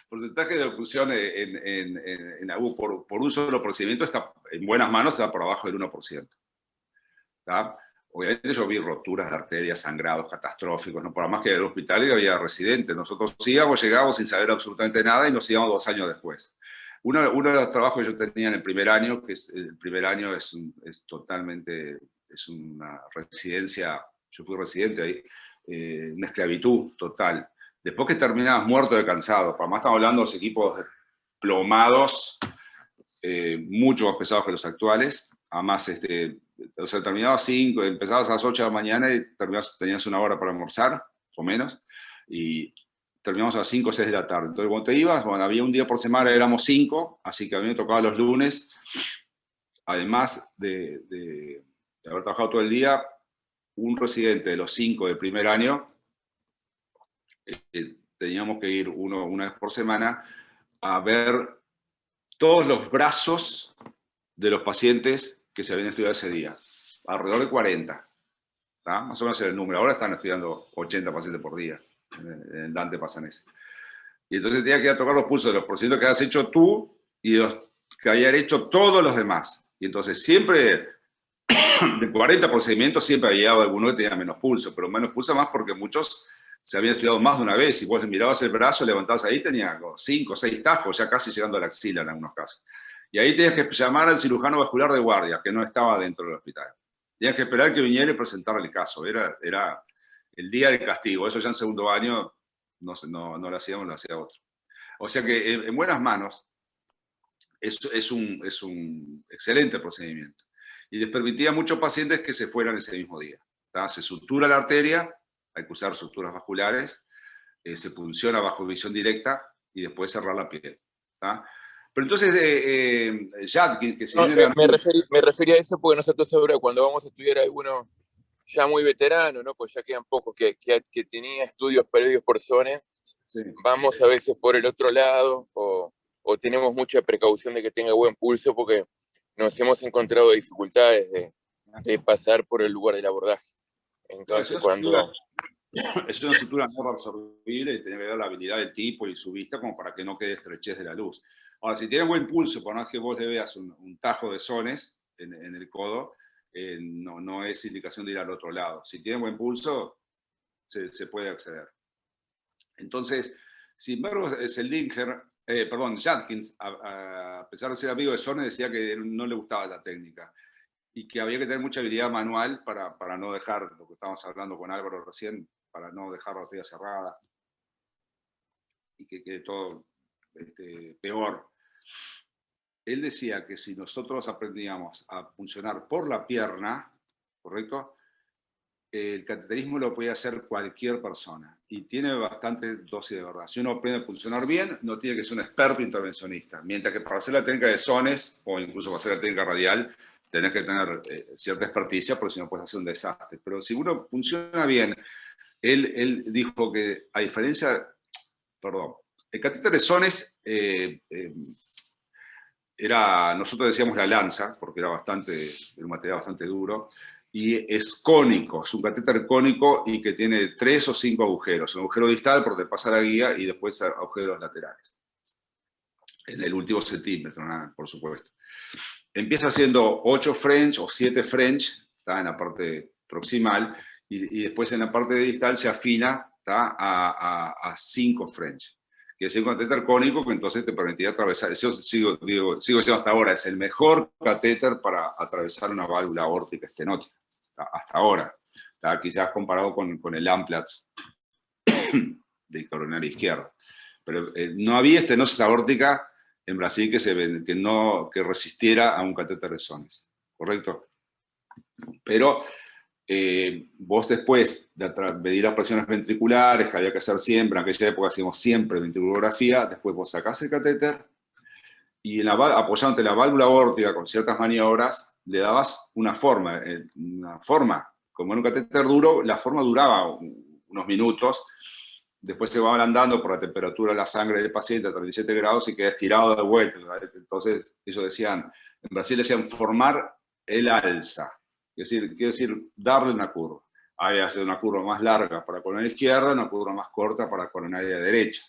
Porcentaje de oclusión por un solo procedimiento está en buenas manos, está por abajo del 1%. ¿Tá? Obviamente yo vi roturas de arterias, sangrados catastróficos, ¿no? Por más que en el hospital había residentes. Nosotros llegábamos sin saber absolutamente nada y nos íbamos 2 años después. Uno de los trabajos que yo tenía en el primer año, el primer año es totalmente, es una residencia, yo fui residente ahí, una esclavitud total. Después que terminabas muerto de cansado, para más estamos hablando de los equipos plomados, mucho más pesados que los actuales, además o sea, terminabas 5, empezabas a las 8 de la mañana y tenías 1 hora para almorzar, o menos, y terminamos a las 5 o 6 de la tarde. Entonces, cuando te ibas, bueno, había un día por semana, éramos 5, así que a mí me tocaba los lunes, además de haber trabajado todo el día, un residente de los 5 del primer año, teníamos que ir una vez por semana a ver todos los brazos de los pacientes que se habían estudiado ese día, alrededor de 40, ¿tá? Más o menos era el número. Ahora están estudiando 80 pacientes por día, en el Dante Passanese. Y entonces tenía que ir a tocar los pulsos de los procedimientos que habías hecho tú y de los que habían hecho todos los demás. Y entonces siempre, de 40 procedimientos, siempre había alguno que tenía menos pulso, pero menos pulso más porque muchos se habían estudiado más de una vez. Y vos mirabas el brazo, levantabas ahí, tenía 5 o 6 tajos, ya casi llegando a la axila en algunos casos. Y ahí tenías que llamar al cirujano vascular de guardia, que no estaba dentro del hospital. Tenías que esperar que viniera y presentar el caso. Era el día del castigo. Eso ya en segundo año no lo hacíamos, lo hacía otro. O sea que en buenas manos es un excelente procedimiento. Y les permitía a muchos pacientes que se fueran ese mismo día. ¿Tá? Se sutura la arteria, hay que usar suturas vasculares, se punciona bajo visión directa y después cerrar la piel. ¿Tá? Pero entonces, Jadkins, que si no, viene me refería a eso porque nosotros ahora cuando vamos a estudiar a alguno ya muy veterano, ¿no? Pues ya quedan pocos que tenía estudios previos por SONES, sí. Vamos a veces por el otro lado o tenemos mucha precaución de que tenga buen pulso porque nos hemos encontrado dificultades de pasar por el lugar del abordaje. Entonces, es una sutura no resorbible y tiene que ver la habilidad del tipo y su vista como para que no quede estrechez de la luz. Ahora, si tiene buen pulso, por más que vos le veas un tajo de SONES en el codo, no es indicación de ir al otro lado. Si tiene buen pulso, se puede acceder. Entonces, sin embargo, Jadkins, a pesar de ser amigo de SONES, decía que no le gustaba la técnica y que había que tener mucha habilidad manual para no dejar, lo que estábamos hablando con Álvaro recién, para no dejar la arteria cerrada y que quede todo peor. Él decía que si nosotros aprendíamos a funcionar por la pierna, ¿correcto? El cateterismo lo podía hacer cualquier persona y tiene bastante dosis de verdad. Si uno aprende a funcionar bien, no tiene que ser un experto intervencionista. Mientras que para hacer la técnica de SONES o incluso para hacer la técnica radial, tenés que tener cierta experticia porque si no puedes hacer un desastre. Pero si uno funciona bien, él dijo que a diferencia, el catéter de SONES nosotros decíamos la lanza, porque era un material bastante duro, y es cónico, es un catéter cónico y que tiene 3 o 5 agujeros. Un agujero distal por donde pasa la guía y después agujeros laterales. En el último centímetro, por supuesto. Empieza haciendo 8 French o 7 French, está en la parte proximal, y después en la parte distal se afina a 5 French. Que es un catéter cónico que entonces te permitía atravesar. Eso sigo diciendo hasta ahora, es el mejor catéter para atravesar una válvula aórtica estenótica. Hasta ahora. Quizás comparado con el Amplatz del coronario izquierdo. Pero no había estenosis aórtica en Brasil que resistiera a un catéter de SONES. ¿Correcto? Pero vos después de medir las presiones ventriculares, que había que hacer siempre, en aquella época hacíamos siempre ventriculografía, después vos sacás el catéter y apoyándote la válvula aórtica con ciertas maniobras, le dabas una forma, como en un catéter duro, la forma duraba unos minutos, después se va ablandando por la temperatura de la sangre del paciente a 37 grados y queda estirado de vuelta. Entonces, ellos decían, en Brasil decían formar el alza, quiere decir darle una curva. Hay que hacer una curva más larga para la coronaria izquierda, una curva más corta para la coronaria derecha.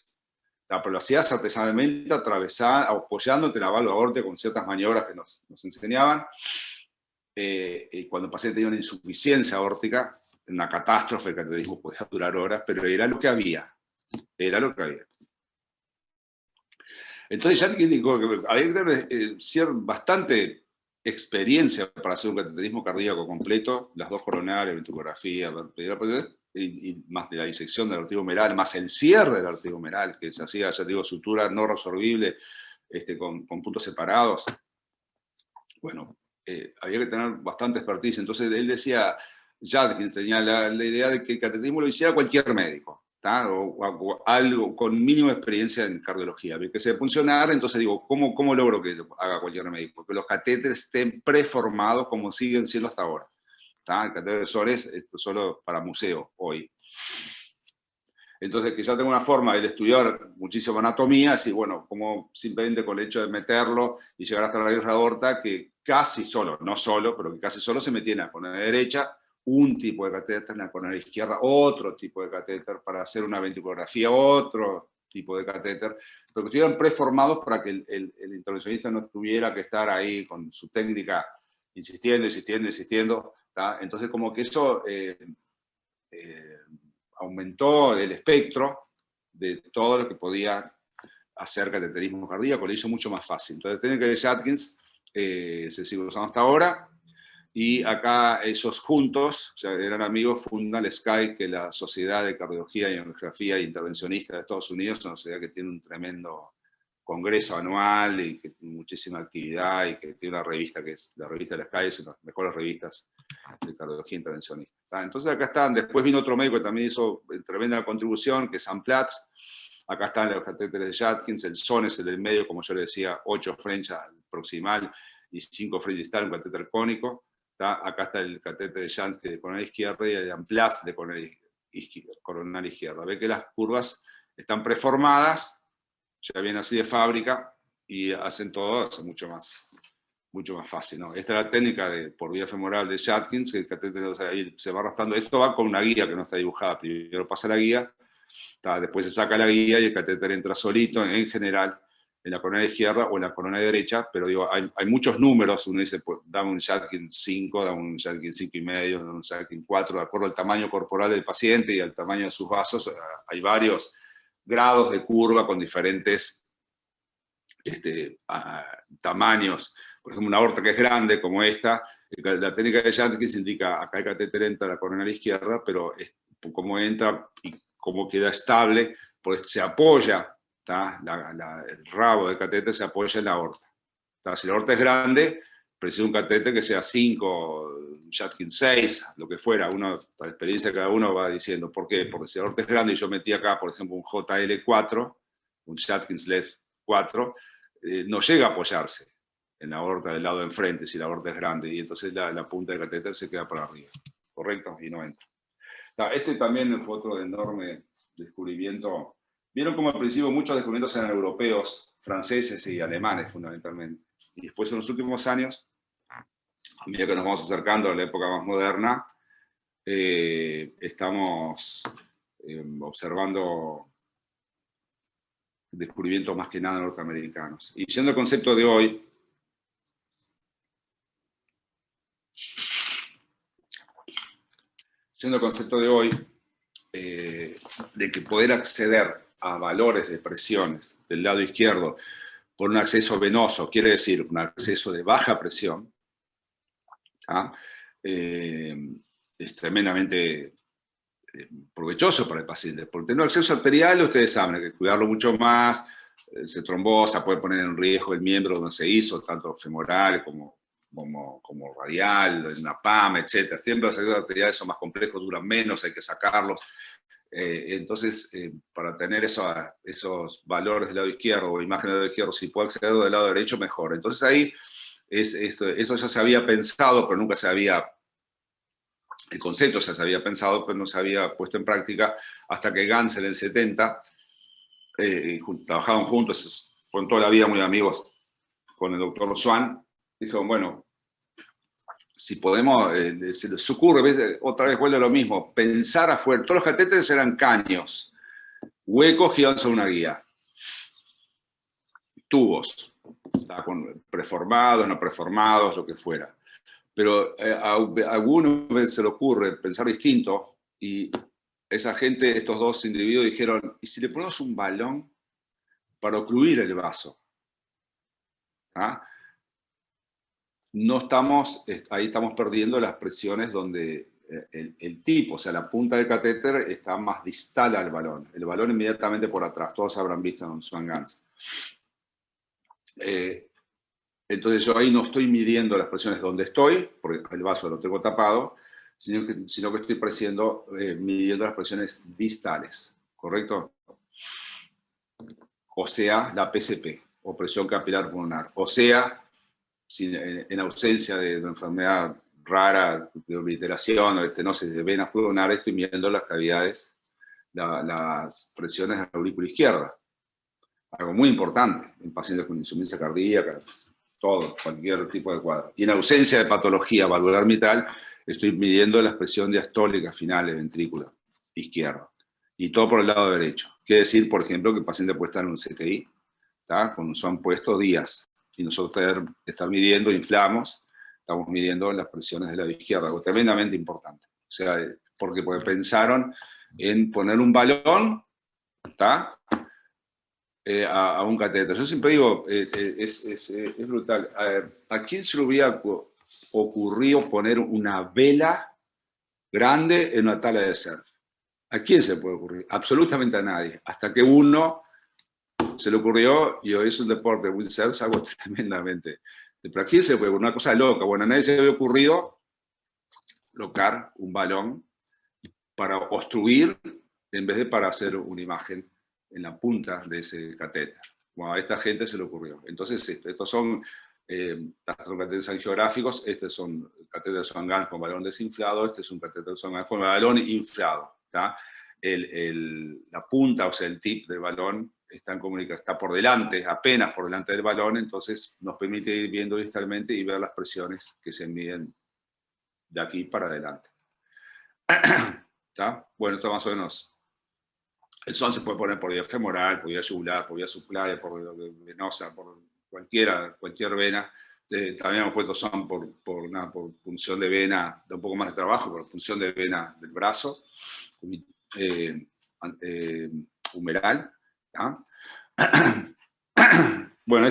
Pero lo hacías artesanalmente, apoyándote la válvula aórtica con ciertas maniobras que nos enseñaban. Y cuando el paciente tenía una insuficiencia aórtica, una catástrofe, el cateterismo podía durar horas, pero era lo que había. Era lo que había. Entonces ya digo que había que tener bastante experiencia para hacer un cateterismo cardíaco completo, las dos coronarias, ventricografía, y más de la disección del arterio humeral, más el cierre del arterio humeral, que se hacía, ya digo, sutura no resorbible, con puntos separados. Bueno, había que tener bastante expertise. Entonces él decía, ya tenía la idea de que el cateterismo lo hiciera cualquier médico, o algo con mínima experiencia en cardiología. Había que ser funcionar, entonces digo, ¿cómo logro que lo haga cualquier médico? Que los catéteres estén preformados como siguen siendo hasta ahora. El catéter de Sores es solo para museo hoy. Entonces, que ya tengo una forma de estudiar muchísimo anatomía, así, bueno, como simplemente con el hecho de meterlo y llegar hasta la raíz de la aorta, que casi solo, no solo, pero que casi solo se metía en la coronaria derecha, un tipo de catéter, en la coronaria izquierda, otro tipo de catéter, para hacer una ventriculografía, otro tipo de catéter, pero que estuvieran preformados para que el intervencionista no tuviera que estar ahí con su técnica insistiendo. Entonces, como que eso aumentó el espectro de todo lo que podía hacer cateterismo cardíaco, le hizo mucho más fácil. Entonces, la técnica de Atkins se sigue usando hasta ahora, y acá esos juntos, o sea, eran amigos, fundan el SCAI, que es la Sociedad de Cardiología y Angiografía Intervencionista de Estados Unidos, una sociedad que tiene un tremendo congreso anual y que tiene muchísima actividad, y que tiene una revista que es la revista del SCAI, es una de las mejores revistas de cardiología intervencionista. Entonces acá están, después vino otro médico que también hizo tremenda contribución, que es Sam Platz. Acá están los catéteres de Atkins, el SON es el del medio, como yo le decía, 8 French al proximal y 5 French distal, un catéter cónico. Acá está el catéter de Jansky de coronaria izquierda y el de Amplatz de coronaria izquierda. Ve que las curvas están preformadas, ya vienen así de fábrica, y hacen todo, hace mucho más fácil, ¿no? Esta es la técnica por vía femoral de Atkins, que el catéter, o sea, ahí se va arrastrando. Esto va con una guía que no está dibujada. Primero pasa la guía, después se saca la guía y el catéter entra solito, en general, en la coronaria izquierda o en la coronaria derecha, pero digo, hay muchos números. Uno dice, pues, dame un Atkins 5, dame un Atkins 5,5, dame un Atkins 4, de acuerdo al tamaño corporal del paciente y al tamaño de sus vasos. Hay varios grados de curva con diferentes tamaños. Por ejemplo, una aorta que es grande, como esta, la técnica de Atkins indica, acá el catéter entra a la coronaria izquierda, pero cómo entra y cómo queda estable, pues se apoya, el rabo del catéter se apoya en la aorta. Si la aorta es grande, precisa un catéter que sea 5, un Atkins 6, lo que fuera. La experiencia de cada uno va diciendo. ¿Por qué? Porque si la aorta es grande y yo metí acá, por ejemplo, un JL4, un Atkins LED 4, no llega a apoyarse en la aorta del lado de enfrente si la aorta es grande, y entonces la punta del catéter se queda para arriba, ¿correcto? Y no entra. Este también fue otro enorme descubrimiento. Vieron como al principio muchos descubrimientos eran europeos, franceses y alemanes fundamentalmente, y después en los últimos años, a medida que nos vamos acercando a la época más moderna, estamos observando descubrimientos más que nada norteamericanos. Y siendo el concepto de hoy, de que poder acceder a valores de presiones del lado izquierdo por un acceso venoso, quiere decir un acceso de baja presión, es tremendamente provechoso para el paciente. Por tener acceso arterial, ustedes saben, hay que cuidarlo mucho más, se trombosa, puede poner en riesgo el miembro donde se hizo, tanto femoral como radial, una PAM, etc. Siempre los accesos arteriales son más complejos, duran menos, hay que sacarlos. Entonces, para tener esos valores del lado izquierdo o imagen del lado izquierdo, si puedo acceder del lado derecho, mejor. Entonces ahí, esto ya se había pensado, pero nunca se había, el concepto ya se había pensado, pero no se había puesto en práctica hasta que Gans en el 70, trabajaban juntos, con toda la vida muy amigos con el doctor Swan, dijo, bueno, si podemos, se les ocurre, ¿ves? Otra vez vuelve lo mismo, pensar afuera. Todos los catéteres eran caños, huecos que iban sobre una guía, tubos, preformados, no preformados, lo que fuera. Pero a algunos se le ocurre pensar distinto, y esa gente, estos dos individuos dijeron, ¿y si le ponemos un balón para ocluir el vaso? ¿Ah? No estamos, ahí estamos perdiendo las presiones donde el tipo, o sea, la punta del catéter está más distal al balón. El balón inmediatamente por atrás, todos habrán visto en Swan Ganz. Entonces yo ahí no estoy midiendo las presiones donde estoy, porque el vaso lo tengo tapado, sino que estoy midiendo las presiones distales, ¿correcto? O sea, la PCP, o presión capilar pulmonar, o sea, en ausencia de una enfermedad rara, de obliteración o estenosis de venas pulmonares, estoy midiendo las cavidades, las presiones de la aurícula izquierda. Algo muy importante en pacientes con insuficiencia cardíaca, cualquier tipo de cuadro. Y en ausencia de patología valvular mitral, estoy midiendo la presión diastólica final del ventrículo izquierdo. Y todo por el lado derecho. Quiere decir, por ejemplo, que el paciente puede estar en un CTI, ¿tá? Con un SWAN puesto días. Y nosotros estar midiendo, inflamos, estamos midiendo las presiones del lado izquierdo, algo tremendamente importante. O sea, porque pensaron en poner un balón, ¿tá? A un catéter. Yo siempre digo, es brutal. ¿A quién se le hubiera ocurrido poner una vela grande en una tabla de surf? ¿A quién se le puede ocurrir? Absolutamente a nadie. Hasta que uno se le ocurrió, y hoy es un deporte, windsurf es algo tremendamente. ¿Pero a quién se le puede ocurrir? Una cosa loca. Bueno, a nadie se le había ocurrido colocar un balón para obstruir en vez de para hacer una imagen en la punta de ese catéter. Bueno, a esta gente se le ocurrió. Entonces, estos son catéteres angiográficos, estos son catéteres Swan Ganz con balón desinflado, este es un catéter Swan Ganz con balón inflado. La punta, o sea, el tip del balón está por delante, apenas por delante del balón, entonces nos permite ir viendo distalmente y ver las presiones que se miden de aquí para adelante. ¿Está? Bueno, esto más o menos. El SWAN se puede poner por vía femoral, por vía yugular, por vía subclavia, por venosa, por cualquier vena. También hemos puesto SWAN por punción de vena, da un poco más de trabajo, por punción de vena del brazo, humeral. ¿Ah? Bueno,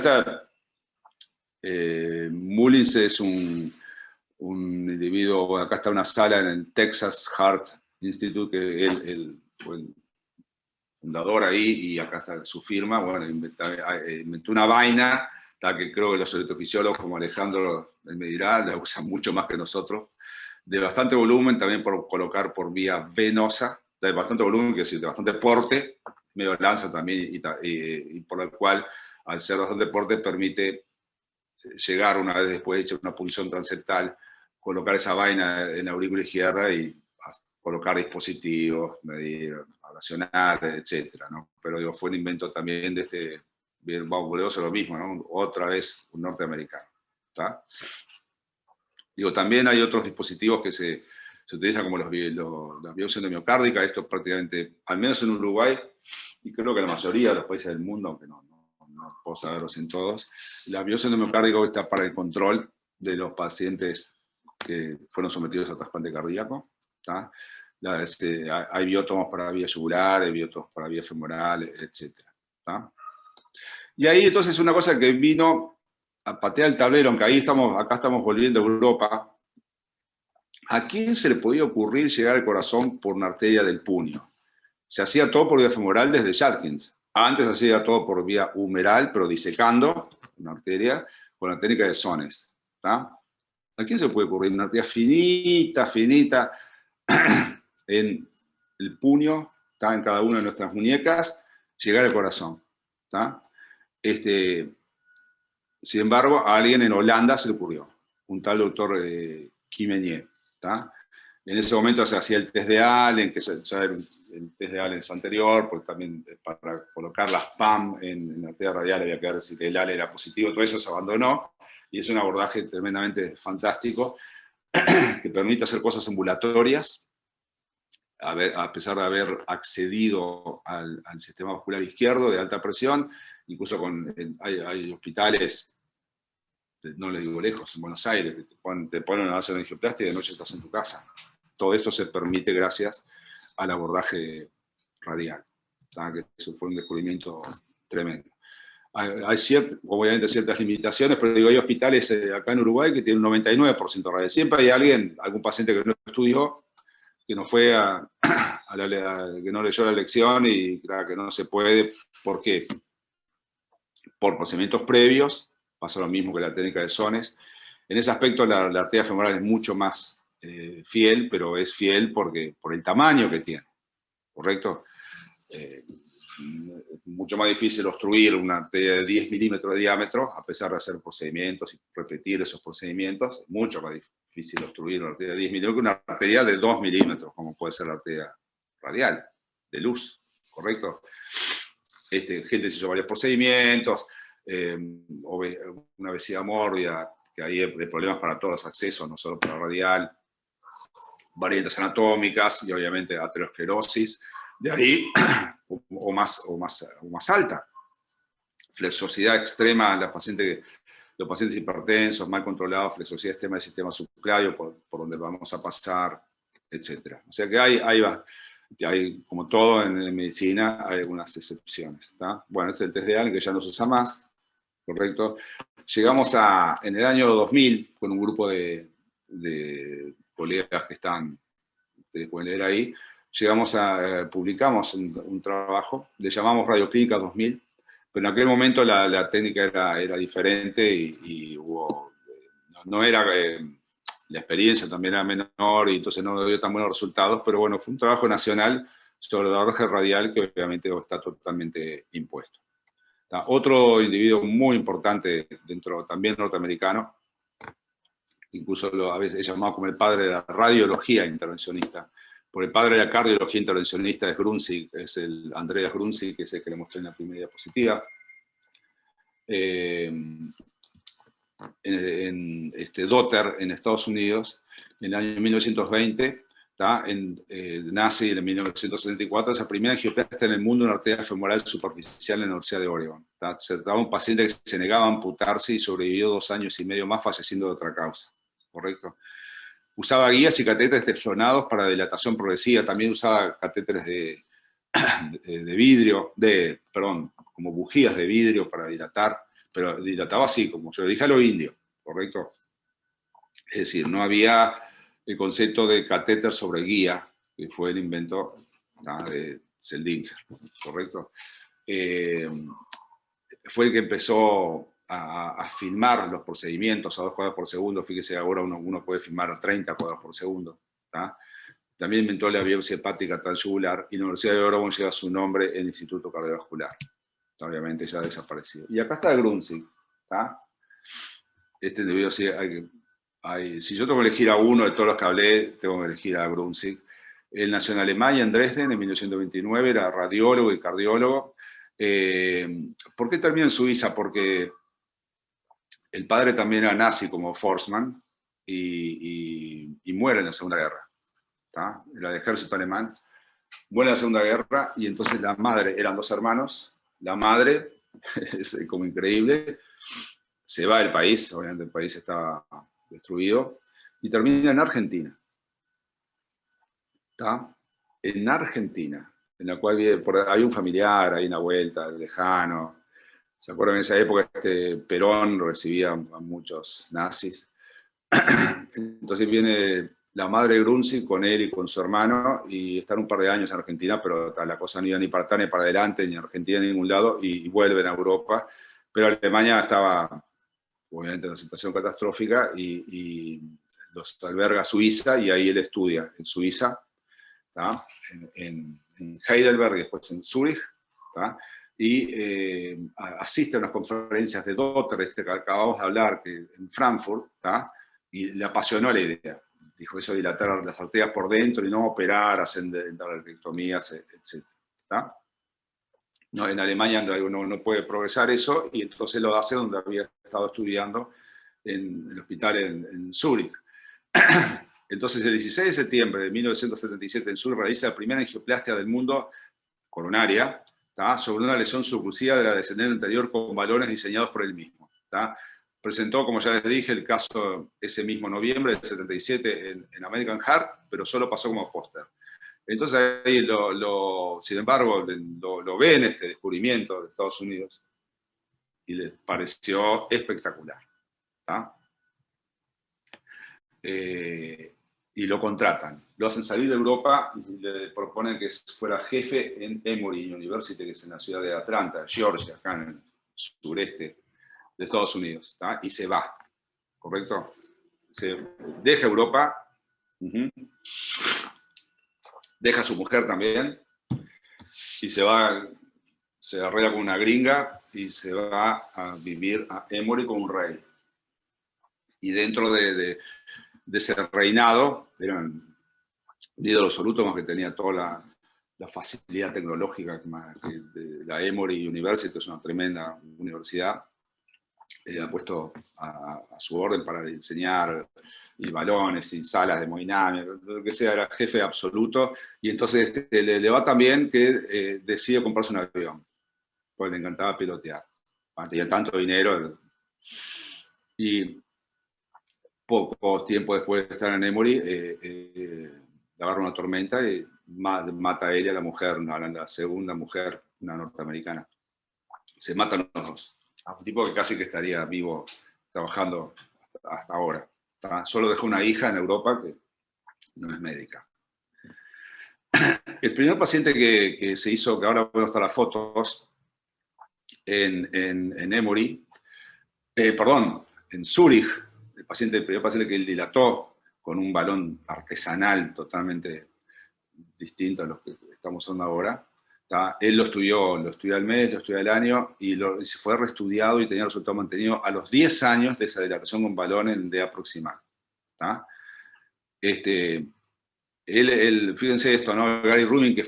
Mullins es un individuo, acá está una sala en el Texas Heart Institute, que él fue el fundador ahí, y acá está su firma. Bueno, inventó una vaina, que creo que los electrofisiólogos como Alejandro me dirá, la usan mucho más que nosotros, de bastante volumen, también por colocar por vía venosa, de bastante volumen, que decir, de bastante porte, medio lanza también, y por el cual, al ser bastante porte, permite llegar una vez después de hecho una punción transeptal, colocar esa vaina en la aurícula izquierda y colocar dispositivos, medir, ablacionar, etc., ¿no? Pero digo, fue un invento también de volvemos a lo mismo, ¿no? Otra vez un norteamericano. ¿Tá? Digo, también hay otros dispositivos que se utilizan como la biopsia endomiocárdica. Esto prácticamente, al menos en Uruguay, y creo que en la mayoría de los países del mundo, aunque no puedo saberlos en todos, la biopsia endomiocárdica está para el control de los pacientes que fueron sometidos a trasplante cardíaco. ¿Tá? Hay biótomos para vía yugular, hay biótomos para vía femoral, etc. ¿Tá? Y ahí entonces una cosa que vino a patear el tablero, aunque acá estamos volviendo a Europa. ¿A quién se le podía ocurrir llegar al corazón por una arteria del puño? Se hacía todo por vía femoral desde Judkins. Antes hacía todo por vía humeral, pero disecando una arteria con la técnica de Sones. ¿Tá? ¿A quién se le puede ocurrir una arteria finita en el puño está en cada una de nuestras muñecas, llegar al corazón. ¿Tá? Sin embargo, a alguien en Holanda se le ocurrió, un tal doctor Quimenier. En ese momento se hacía el test de Allen, que el test de Allen es anterior, porque también para colocar las PAM en la arteria radial había que ver si el Allen era positivo, todo eso se abandonó, y es un abordaje tremendamente fantástico, que permite hacer cosas ambulatorias, a pesar de haber accedido al sistema vascular izquierdo de alta presión, incluso hay hospitales, no les digo lejos, en Buenos Aires, que te ponen una base de angioplastia y de noche estás en tu casa. Todo esto se permite gracias al abordaje radial, que eso fue un descubrimiento tremendo. Hay obviamente ciertas limitaciones, pero digo, hay hospitales acá en Uruguay que tienen un 99% radial. Siempre hay algún paciente que no estudió, que no fue que no leyó la lección y que no se puede. ¿Por qué? Por procedimientos previos, pasa lo mismo que la técnica de Sones. En ese aspecto la arteria femoral es mucho más fiel, pero es fiel por el tamaño que tiene, ¿correcto? Es mucho más difícil obstruir una arteria de 10 milímetros de diámetro, a pesar de hacer procedimientos y repetir esos procedimientos, mucho más difícil obstruir una arteria de 10 milímetros que una arteria de 2 milímetros, como puede ser la arteria radial, de luz, ¿correcto? Gente se hizo varios procedimientos, una obesidad mórbida, que hay de problemas para todos los accesos, no solo para radial, variantes anatómicas y obviamente aterosclerosis, de ahí o más alta. Flexosidad extrema, los pacientes hipertensos, mal controlados, flexosidad extrema del sistema subclavio, por donde vamos a pasar, etc. O sea que hay, como todo en medicina, hay algunas excepciones. ¿Tá? Bueno, este es el test de Allen, que ya no se usa más, ¿correcto? Llegamos en el año 2000, con un grupo de colegas que ustedes pueden leer ahí, publicamos un trabajo, le llamamos Radioclínica 2000, pero en aquel momento la técnica era diferente y no era, la experiencia también era menor y entonces no dio tan buenos resultados, pero bueno, fue un trabajo nacional sobre el abordaje radial que obviamente está totalmente impuesto. Otro individuo muy importante también norteamericano, incluso a veces es llamado como el padre de la radiología intervencionista, por el padre de la cardiología intervencionista es Gruentzig, es el Andreas Gruentzig, que es el que le mostré en la primera diapositiva. En Dotter, en Estados Unidos, en el año 1920, nace en 1974, esa primera angioplastia en el mundo, una arteria femoral superficial en la Universidad de Oregon. Se trataba de un paciente que se negaba a amputarse y sobrevivió 2 años y medio más falleciendo de otra causa, ¿correcto? Usaba guías y catéteres teflonados para dilatación progresiva, también usaba catéteres de vidrio, como bujías de vidrio para dilatar, pero dilataba así, como yo le dije a lo indio, ¿correcto? Es decir, no había el concepto de catéter sobre guía, que fue el invento de Seldinger, ¿correcto? Fue el que empezó a filmar los procedimientos a 2 cuadros por segundo. Fíjese, ahora uno puede filmar a 30 cuadros por segundo. También inventó la biopsia hepática transyugular y la Universidad de Oregon lleva su nombre el Instituto Cardiovascular. Obviamente ya ha desaparecido. Y acá está Gruentzig. Este individuo, si yo tengo que elegir a uno de todos los que hablé, tengo que elegir a Gruentzig. Él nació en Alemania, en Dresden, en 1929, era radiólogo y cardiólogo. ¿Por qué terminó en Suiza? Porque el padre también era nazi como Forstmann y muere en la Segunda Guerra. Era del ejército alemán. Muere en la Segunda Guerra y entonces la madre, eran 2 hermanos, la madre, es como increíble, se va del país, obviamente el país estaba destruido, y termina en Argentina. En Argentina, en la cual hay un familiar, hay una vuelta, lejano. ¿Se acuerdan? En esa época Perón recibía a muchos nazis. Entonces viene la madre de Gruentzig con él y con su hermano y están un par de años en Argentina, pero la cosa no iba ni para atrás ni para adelante, ni en Argentina ni en ningún lado, y vuelven a Europa. Pero Alemania estaba, obviamente, en una situación catastrófica y los alberga Suiza y ahí él estudia en Suiza, en Heidelberg y después en Zúrich, ¿tá? Y asiste a unas conferencias de Dotter, que acabamos de hablar, que en Frankfurt, ¿tá? Y le apasionó la idea. Dijo eso de dilatar las arterias por dentro y no operar, hacer endarterectomías, etc. ¿Tá? No, en Alemania no puede progresar eso, y entonces lo hace donde había estado estudiando en el hospital en Zúrich. Entonces, el 16 de septiembre de 1977 en Zúrich realiza la primera angioplastia del mundo coronaria, ¿tá? Sobre una lesión suboclusiva de la descendente anterior con balones diseñados por él mismo. ¿Tá? Presentó, como ya les dije, el caso ese mismo noviembre del 77 en American Heart, pero solo pasó como póster. Entonces ahí, sin embargo, lo ven este descubrimiento de Estados Unidos y les pareció espectacular. ¿Tá? Y lo contratan. Lo hacen salir de Europa y le proponen que fuera jefe en Emory University, que es en la ciudad de Atlanta, Georgia, acá en el sureste de Estados Unidos. ¿Tá? Y se va, ¿correcto? Se deja Europa, deja a su mujer también, y se arregla con una gringa y se va a vivir a Emory con un rey. Y dentro de ese reinado, era un ídolo absoluto, más que tenía toda la facilidad tecnológica que de la Emory University, es una tremenda universidad, ha puesto a su orden para enseñar, y balones, y salas de hemodinámica, lo que sea, era jefe absoluto, y entonces le va tan bien que decide comprarse un avión, porque le encantaba pilotear. Tenía tanto dinero, y poco tiempo después de estar en Emory, le agarra una tormenta y mata a ella, a la mujer, la segunda mujer, una norteamericana. Se matan los dos. Un tipo que casi que estaría vivo trabajando hasta ahora. Solo dejó una hija en Europa que no es médica. El primer paciente que se hizo, que ahora puedo estar las fotos, en Emory, en Zúrich, el primer paciente que él dilató con un balón artesanal totalmente distinto a los que estamos usando ahora. Él lo estudió al mes, lo estudió al año, y se fue reestudiado y tenía el resultado mantenido a los 10 años de esa dilatación con balón en D aproximal. Fíjense esto, ¿no? Gary Rubin, que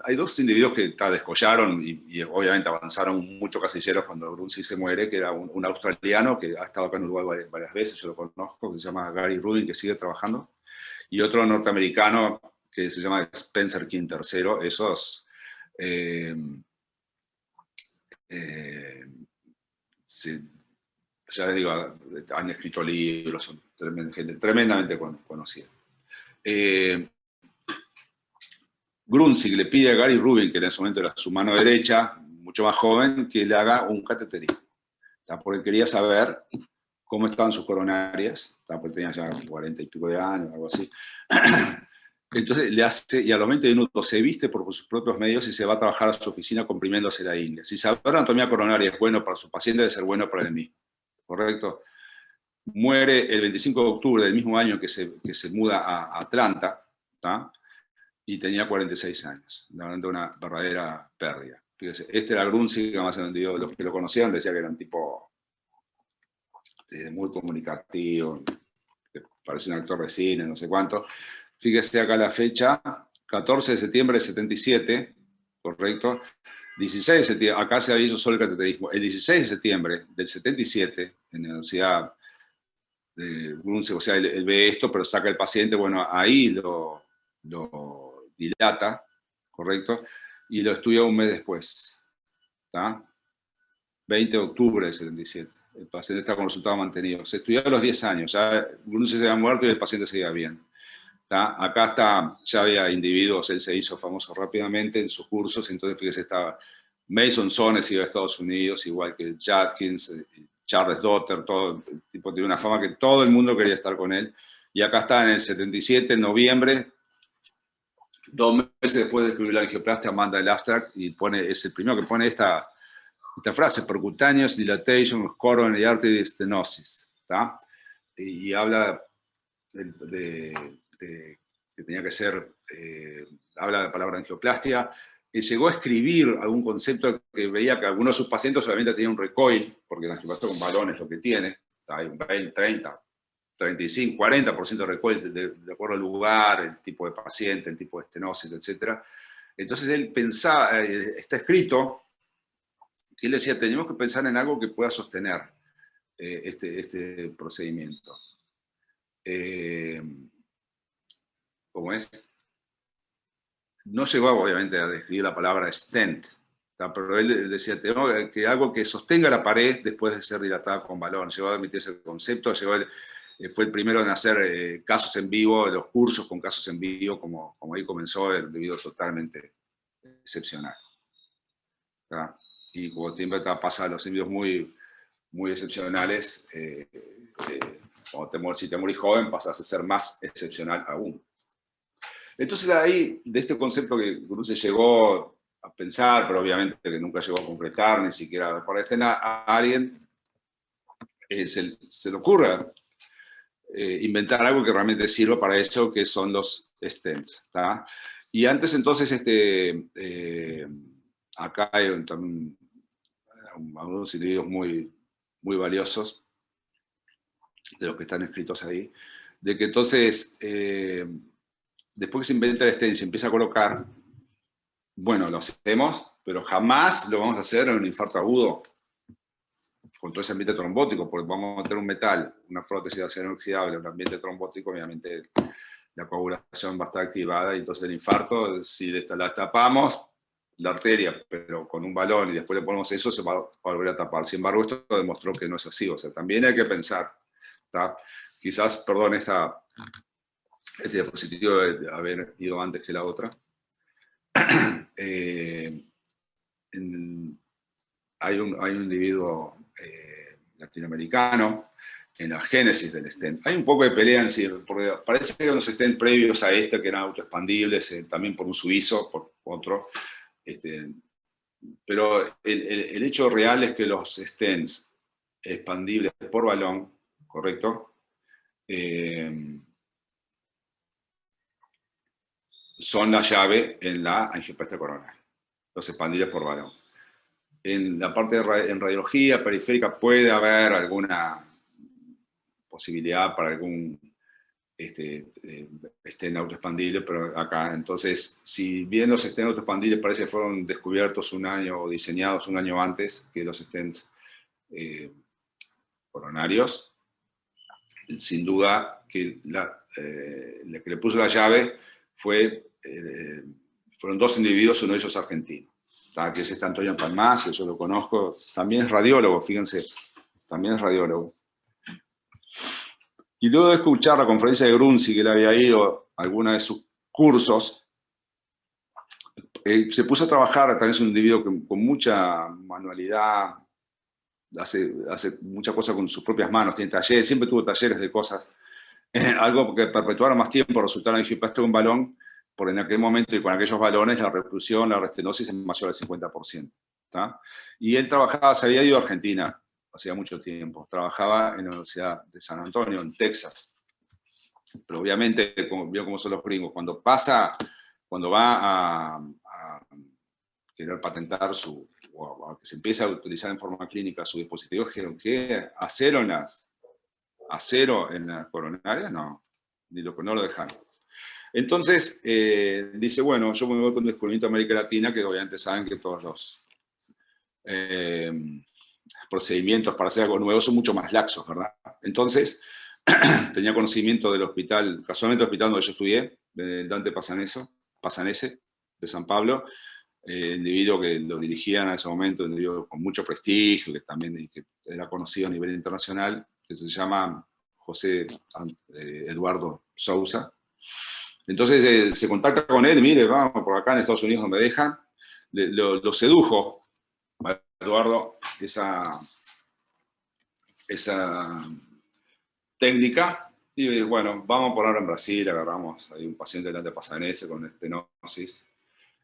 hay dos individuos que descollaron y obviamente avanzaron mucho casilleros cuando Grunzi se muere, que era un australiano que ha estado acá en Uruguay varias veces, yo lo conozco, que se llama Gary Rubin, que sigue trabajando, y otro norteamericano que se llama Spencer King III. Esos ya les digo, han escrito libros, son gente tremendamente conocida. Grunzig le pide a Gary Rubin, que en ese momento era su mano derecha, mucho más joven, que le haga un cateterismo, porque quería saber cómo estaban sus coronarias, porque tenía ya 40 y pico de años, algo así. Entonces le hace, y a los 20 minutos se viste por sus propios medios y se va a trabajar a su oficina comprimiéndose la ingle. Si saber anatomía coronaria es bueno para su paciente, debe ser bueno para él mismo, ¿correcto? Muere el 25 de octubre del mismo año que se muda a Atlanta, y tenía 46 años, una verdadera pérdida. Fíjese, este era Grunzig, que más vendido, los que lo conocían decían que era un tipo muy comunicativo, que parecía un actor de cine, no sé cuánto. Fíjese acá la fecha, 14 de septiembre de 77, ¿correcto? 16 de septiembre, acá se había hecho solo el cateterismo. El 16 de septiembre del 77, en la Universidad de Grunzig, o sea, él ve esto, pero saca el paciente, bueno, ahí lo dilata, ¿correcto? Y lo estudia un mes después, ¿tá? 20 de octubre del 77. El paciente está con resultado mantenido. Se estudió a los 10 años, ya Grunzig se había muerto y el paciente seguía bien. Acá está, ya había individuos, él se hizo famoso rápidamente en sus cursos, entonces fíjese, estaba Mason Sones, iba a Estados Unidos, igual que Judkins, Charles Dotter, todo el tipo tiene una fama que todo el mundo quería estar con él. Y acá está en el 77, en noviembre, 2 meses después de escribir la angioplastia, manda el abstract y es el primero que pone esta frase: percutaneous dilatation of coronary artery stenosis. Y habla que tenía que ser habla de la palabra angioplastia, llegó a escribir algún concepto que veía que algunos de sus pacientes solamente tenían un recoil, porque la angioplastia con balón es lo que tiene, hay un 20, 30, 35, 40% de recoil de acuerdo al lugar, el tipo de paciente, el tipo de estenosis, etc. Entonces él pensaba, está escrito, que él decía, tenemos que pensar en algo que pueda sostener este procedimiento. ¿Cómo es? No llegó obviamente a describir la palabra stent, pero él decía, tengo que algo que sostenga la pared después de ser dilatada con balón. Llegó a admitir ese concepto, fue el primero en hacer casos en vivo, los cursos con casos en vivo, como ahí comenzó, el individuo totalmente excepcional. ¿Tá? Y como siempre pasa a los individuos muy excepcionales, si te morís joven pasas a ser más excepcional aún. Entonces ahí, de este concepto que Grunze llegó a pensar, pero obviamente que nunca llegó a concretar, ni siquiera para a alguien, se le ocurre inventar algo que realmente sirva para eso, que son los stents. ¿Tá? Y antes entonces, acá hay también algunos individuos muy valiosos, de los que están escritos ahí, de que entonces, después que se inventa el stent y se empieza a colocar, bueno, lo hacemos, pero jamás lo vamos a hacer en un infarto agudo, con todo ese ambiente trombótico, porque vamos a meter un metal, una prótesis de acero inoxidable, en un ambiente trombótico, obviamente la coagulación va a estar activada, y entonces el infarto, si la tapamos, la arteria, pero con un balón, y después le ponemos eso, se va a volver a tapar. Sin embargo, esto demostró que no es así, o sea, también hay que pensar, ¿tá? Quizás, perdón, este diapositivo debe haber ido antes que la otra. Hay un individuo latinoamericano en la génesis del stent. Hay un poco de pelea en sí, porque parece que los stents previos a este, que eran autoexpandibles, también por un suizo, por otro, pero el hecho real es que los stents expandibles por balón, ¿correcto? Son la llave en la angioplastia coronaria, los expandibles por balón. En la parte en radiología periférica puede haber alguna posibilidad para algún stent autoexpandible, pero acá, entonces, si bien los stents autoexpandibles parece que fueron descubiertos un año o diseñados un año antes que los stents coronarios, sin duda que la que le puso la llave fueron dos individuos, uno de ellos argentino, que es Antonio Palmas, yo lo conozco, también es radiólogo, fíjense, también es radiólogo. Y luego de escuchar la conferencia de Grunze, que él había ido a alguna de sus cursos, se puso a trabajar, también es un individuo con mucha manualidad, hace muchas cosas con sus propias manos, tiene talleres, siempre tuvo talleres de cosas, algo que perpetuara más tiempo, resultara en angioplastia con balón, porque en aquel momento y con aquellos balones la repulsión, la restenosis es mayor al 50%. ¿Tá? Y él trabajaba, se había ido a Argentina, hacía mucho tiempo, trabajaba en la Universidad de San Antonio, en Texas. Pero obviamente, vio cómo son los gringos, cuando va a querer patentar o a que se empiece a utilizar en forma clínica su dispositivo, dijeron que acero en las coronarias, no lo dejaron. Entonces, dice, bueno, yo me voy con un descubrimiento de América Latina, que obviamente saben que todos los procedimientos para hacer algo nuevo son mucho más laxos, ¿verdad? Entonces, tenía conocimiento del hospital, casualmente el hospital donde yo estudié, del Dante Passanese, de San Pablo, individuo que lo dirigían en ese momento, un individuo con mucho prestigio, que también que era conocido a nivel internacional, que se llama José Eduardo Sousa. Entonces se contacta con él, mire, vamos, por acá en Estados Unidos no me dejan, lo sedujo a Eduardo esa técnica, y bueno, vamos por ahora en Brasil, agarramos, hay un paciente delante de Passanese con estenosis,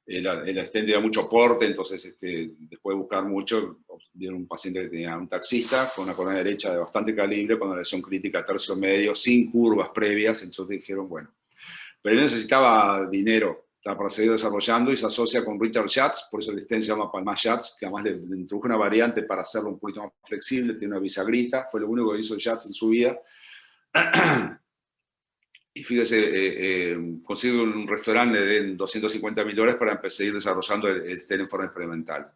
el stent tenía mucho porte, entonces después de buscar mucho, vieron un paciente que tenía un taxista con una coronaria derecha de bastante calibre, con una lesión crítica tercio medio, sin curvas previas, entonces dijeron, bueno, pero él necesitaba dinero para seguir desarrollando, y se asocia con Richard Schatz, por eso el stent se llama Palmas Schatz, que además le introdujo una variante para hacerlo un poquito más flexible, tiene una bisagrita, fue lo único que hizo Schatz en su vida. Y fíjese, consigue un restaurante, le den $250.000 para empezar a seguir desarrollando el stent en forma experimental.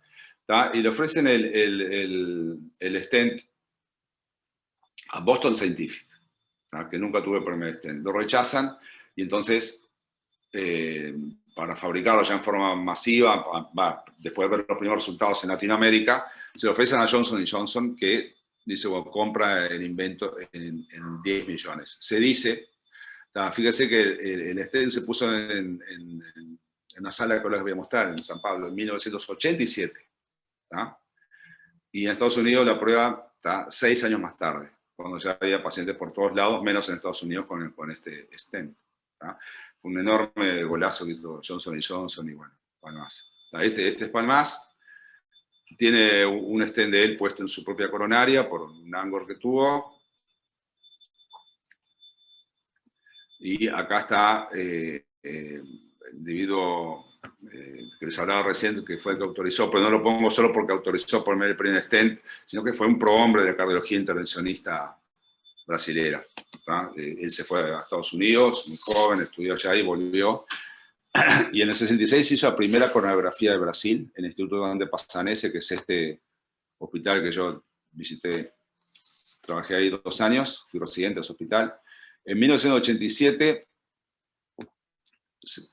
¿Tá? Y le ofrecen el stent a Boston Scientific, ¿tá? Que nunca tuvo el primer stent. Lo rechazan y entonces, para fabricarlo ya en forma masiva, después de ver los primeros resultados en Latinoamérica, se lo ofrecen a Johnson & Johnson, que dice, bueno, compra el invento en 10 millones. Se dice, fíjese que el stent se puso en una sala que les voy a mostrar en San Pablo en 1987. ¿Tá? Y en Estados Unidos la prueba está 6 años más tarde, cuando ya había pacientes por todos lados, menos en Estados Unidos con este stent. ¿Tá? Fue un enorme golazo que hizo Johnson & Johnson y bueno, Palmas. Este es Palmas, tiene un stent de él puesto en su propia coronaria por un Angor que tuvo. Y acá está el individuo que les hablaba recién, que fue el que autorizó, pero no lo pongo solo porque autorizó poner el primer stent, sino que fue un prohombre de la cardiología intervencionista brasilera. Él se fue a Estados Unidos, muy joven, estudió allá y volvió. Y en el 66 hizo la primera coronografía de Brasil, en el Instituto Dante Passanese, que es este hospital que yo visité, trabajé ahí 2 años, fui residente de ese hospital. En 1987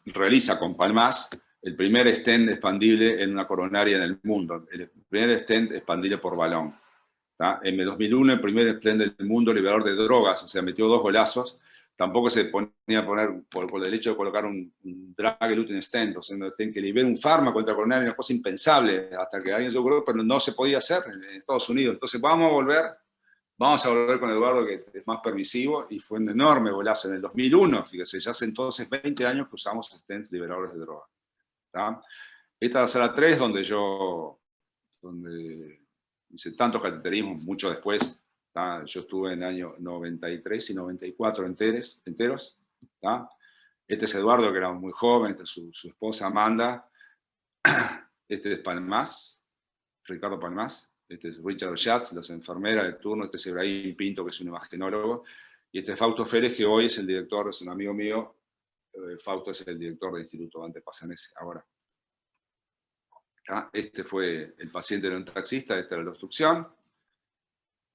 realiza con Palmas el primer stent expandible en una coronaria en el mundo, el primer stent expandible por balón. ¿Tá? En 2001 el primer stent del mundo liberador de drogas, o sea, metió 2 golazos. Tampoco se ponía a poner, por el hecho de colocar un drug-eluting stent, o sea, un stent que libera un fármaco contra coronaria, una cosa impensable, hasta que alguien se ocurrió, pero no se podía hacer en Estados Unidos. Entonces vamos a volver con Eduardo, que es más permisivo, y fue un enorme golazo en el 2001, fíjese, ya hace entonces 20 años que usamos stents liberadores de droga. ¿Tá? Esta es la sala 3, donde hice tantos cateterismos, mucho después. ¿Tá? Yo estuve en el año 93 y 94 enteros. ¿Tá? Este es Eduardo, que era muy joven, esta es su esposa Amanda, este es Palmas, Ricardo Palmas. Este es Richard Schatz, las enfermeras de turno, este es Ibrahim Pinto, que es un imagenólogo, y este es Fausto Férez, que hoy es el director, es un amigo mío. Fausto es el director del Instituto Dante Passanese ahora. ¿Tá? Este fue el paciente de un taxista, esta era la obstrucción,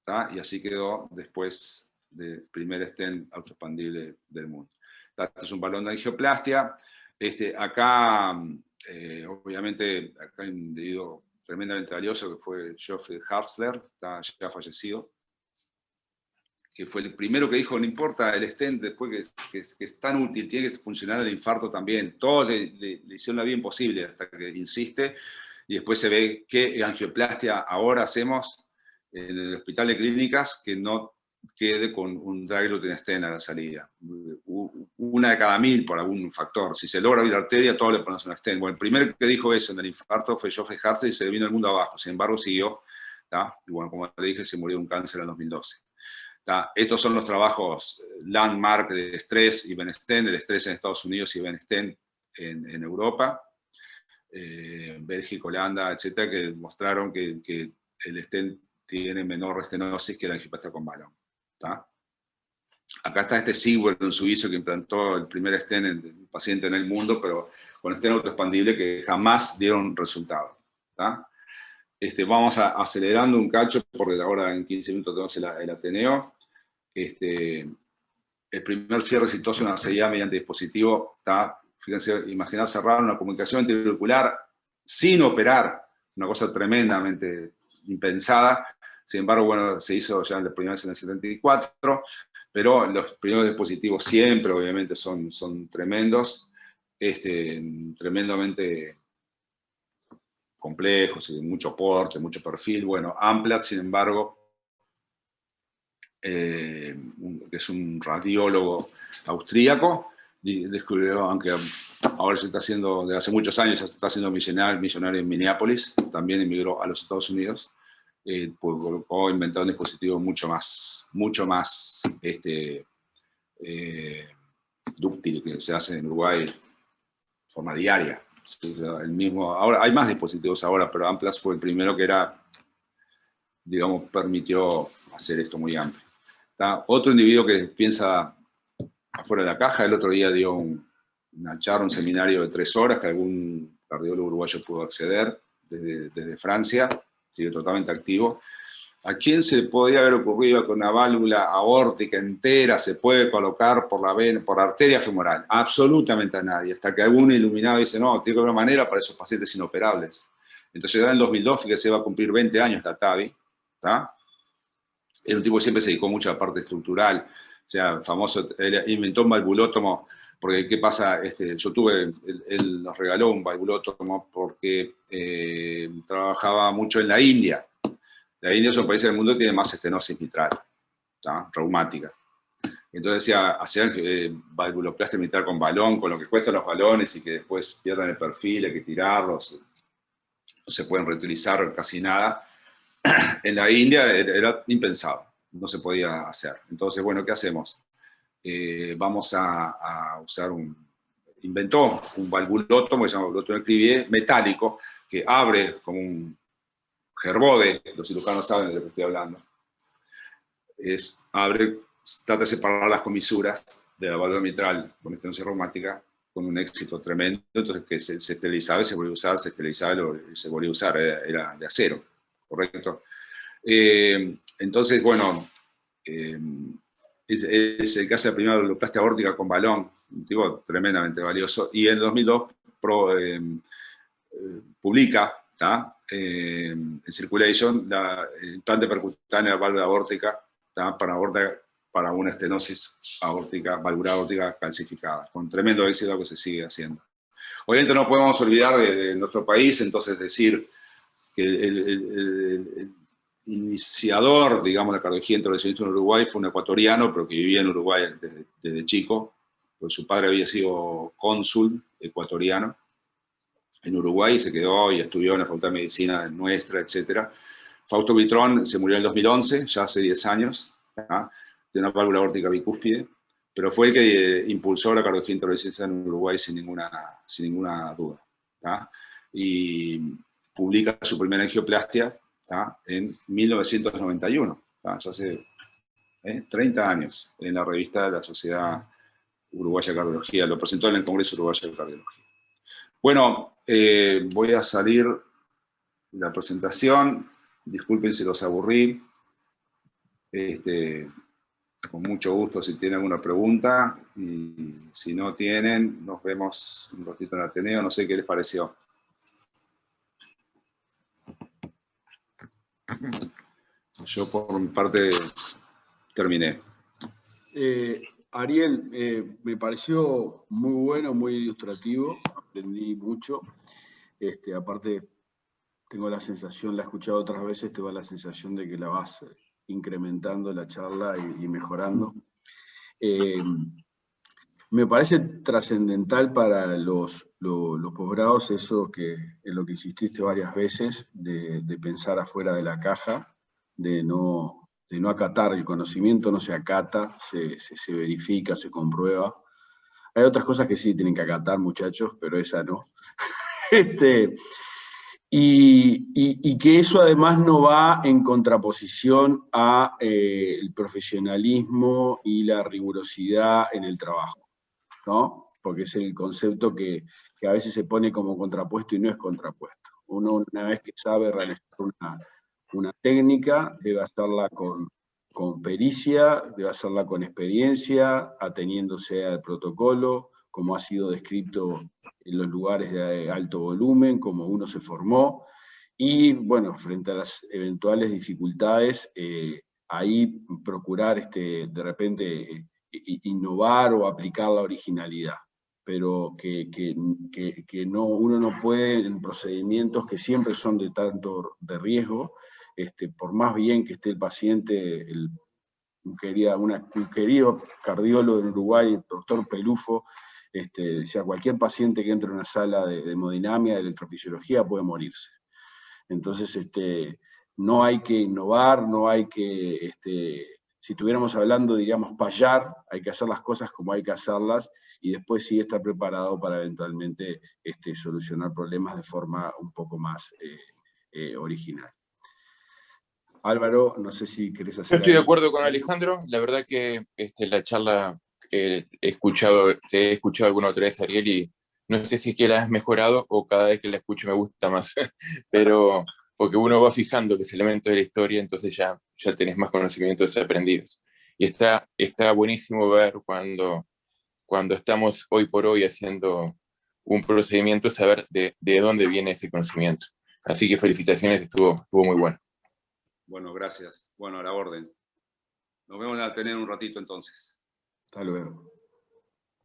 ¿tá? Y así quedó después del primer stent autoexpandible del mundo. ¿Tá? Este es un balón de angioplastia. Acá, obviamente, acá hay un individuo tremendamente valioso, que fue Geoffrey Hartzler, está ya fallecido, que fue el primero que dijo, no importa el stent, después que es tan útil, tiene que funcionar el infarto también. Todos le hicieron la vida imposible, hasta que insiste, y después se ve qué angioplastia ahora hacemos en el hospital de clínicas que no quede con un drug-eluting stent a la salida. 1 de cada 1000 por algún factor. Si se logra abrir arteria, todos le ponemos un stent. Bueno, el primero que dijo eso en el infarto fue Geoffrey Hartzler y se vino el mundo abajo. Sin embargo, siguió. ¿Tá? Y bueno, como le dije, se murió de un cáncer en 2012. ¿Tá? Estos son los trabajos landmark de Stress y Benestent, el Stress en Estados Unidos y Benestent en Europa, Bélgica, Holanda, etcétera, que mostraron que el stent tiene menor estenosis que la angioplastia con balón. ¿Tá? Acá está este Sigwell, un suizo que implantó el primer stent en un paciente en el mundo, pero con stent autoexpandible que jamás dieron resultado. ¿Tá? Vamos acelerando un cacho, porque ahora en 15 minutos tenemos el Ateneo. El primer cierre exitoso en una CIA mediante dispositivo, ¿tá? Fíjense, imaginar cerrar una comunicación intraocular sin operar, una cosa tremendamente impensada. Sin embargo, bueno, se hizo ya la primera vez en el 74, pero los primeros dispositivos siempre, obviamente, son tremendos, tremendamente complejos, mucho porte, mucho perfil. Bueno, Amplat, sin embargo, que es un radiólogo austríaco, descubrió, aunque ahora se está haciendo, desde hace muchos años, ya se está haciendo millonario en Minneapolis, también emigró a los Estados Unidos, o inventó un dispositivo mucho más dúctil, que se hace en Uruguay, forma diaria. ¿Sí? El mismo, ahora, hay más dispositivos ahora, pero Amplas fue el primero que era, digamos, permitió hacer esto muy amplio. ¿Está? Otro individuo que piensa afuera de la caja, el otro día dio una charla, un seminario de 3 horas que algún cardiólogo uruguayo pudo acceder desde Francia, sigue totalmente activo. ¿A quién se podría haber ocurrido que una válvula aórtica entera se puede colocar por la vena, por la arteria femoral? Absolutamente a nadie, hasta que algún iluminado dice, no, tiene que haber una manera para esos pacientes inoperables. Entonces ya en el 2002, fíjese, va a cumplir 20 años Latavi, ¿está? Era un tipo que siempre se dedicó mucho a la parte estructural, o sea, famoso, él inventó un valvulótomo, porque ¿qué pasa? Yo tuve, él nos regaló un valvulótomo porque trabajaba mucho en la India. La India es un país del mundo que tiene más estenosis mitral, ¿tá? Reumática. Entonces decía, hacían valvuloplastia mitral con balón, con lo que cuestan los balones y que después pierdan el perfil, hay que tirarlos, no se pueden reutilizar casi nada. En la India era impensable, no se podía hacer. Entonces, bueno, ¿qué hacemos? Vamos a usar inventó un valvulótomo que se llama valvulótomo Crivier, metálico, que abre como un Gerbode, los cirujanos saben de lo que estoy hablando, trata de separar las comisuras de la válvula mitral con estenosis reumática con un éxito tremendo, entonces que se esterilizaba y se volvía a usar, se esterilizaba y se volvía a usar, era de acero, ¿correcto? Entonces, bueno, es el caso de la primera valvuloplastia aórtica con balón, un tipo tremendamente valioso, y en el 2002 publica, ¿tá? En Circulation, el implante percutáneo de válvula aórtica, ¿tá? Para una estenosis aórtica, valvular aórtica calcificada, con tremendo éxito que se sigue haciendo. Obviamente no podemos olvidar de nuestro país, entonces decir que el iniciador, digamos, de la cardiología intervencionista en Uruguay fue un ecuatoriano, pero que vivía en Uruguay desde chico, porque su padre había sido cónsul ecuatoriano en Uruguay y se quedó y estudió en la Facultad de Medicina nuestra, etc. Fausto Vitrón se murió en el 2011, ya hace 10 años, ¿tá? De una válvula aórtica bicúspide, pero fue el que impulsó la cardiología intervencionista en Uruguay sin ninguna duda, ¿tá? Y publica su primera angioplastia, ¿tá? En 1991, ¿tá? Ya hace 30 años, en la revista de la Sociedad Uruguaya de Cardiología, lo presentó en el Congreso Uruguayo de Cardiología. Bueno, voy a salir de la presentación, disculpen si los aburrí, con mucho gusto si tienen alguna pregunta, y si no tienen, nos vemos un ratito en el Ateneo, no sé qué les pareció. Yo por mi parte terminé. Ariel, me pareció muy bueno, muy ilustrativo, aprendí mucho. Aparte, tengo la sensación, la he escuchado otras veces, tengo la sensación de que la vas incrementando la charla y mejorando. Me parece trascendental para los posgrados eso en lo que insististe varias veces, de pensar afuera de la caja, de no acatar el conocimiento, no se acata, se verifica, se comprueba. Hay otras cosas que sí tienen que acatar, muchachos, pero esa no. Y que eso además no va en contraposición a el profesionalismo y la rigurosidad en el trabajo, ¿no? Porque es el concepto que a veces se pone como contrapuesto y no es contrapuesto. Uno, una vez que sabe realizar una técnica, debe hacerla con pericia, debe hacerla con experiencia, ateniéndose al protocolo, como ha sido descrito en los lugares de alto volumen, como uno se formó, y bueno, frente a las eventuales dificultades, ahí procurar de repente innovar o aplicar la originalidad, pero que uno no puede en procedimientos que siempre son de tanto de riesgo, por más bien que esté el paciente, un querido cardiólogo en Uruguay, el doctor Pelufo, decía, cualquier paciente que entre en una sala de hemodinamia, de electrofisiología, puede morirse. Entonces, no hay que innovar, no hay que, si estuviéramos hablando, diríamos, payar, hay que hacer las cosas como hay que hacerlas, y después sí estar preparado para eventualmente solucionar problemas de forma un poco más original. Álvaro, no sé si querés hacer Yo estoy de algo. acuerdo con Alejandro. La verdad que la charla te he escuchado alguna otra vez, Ariel, y no sé si es que la has mejorado o cada vez que la escucho me gusta más, pero porque uno va fijando los elementos de la historia, entonces ya tenés más conocimientos aprendidos. Y está buenísimo ver cuando estamos hoy por hoy haciendo un procedimiento, saber de dónde viene ese conocimiento. Así que felicitaciones, estuvo muy bueno. Bueno, gracias. Bueno, a la orden. Nos vemos a tener un ratito entonces. Hasta luego.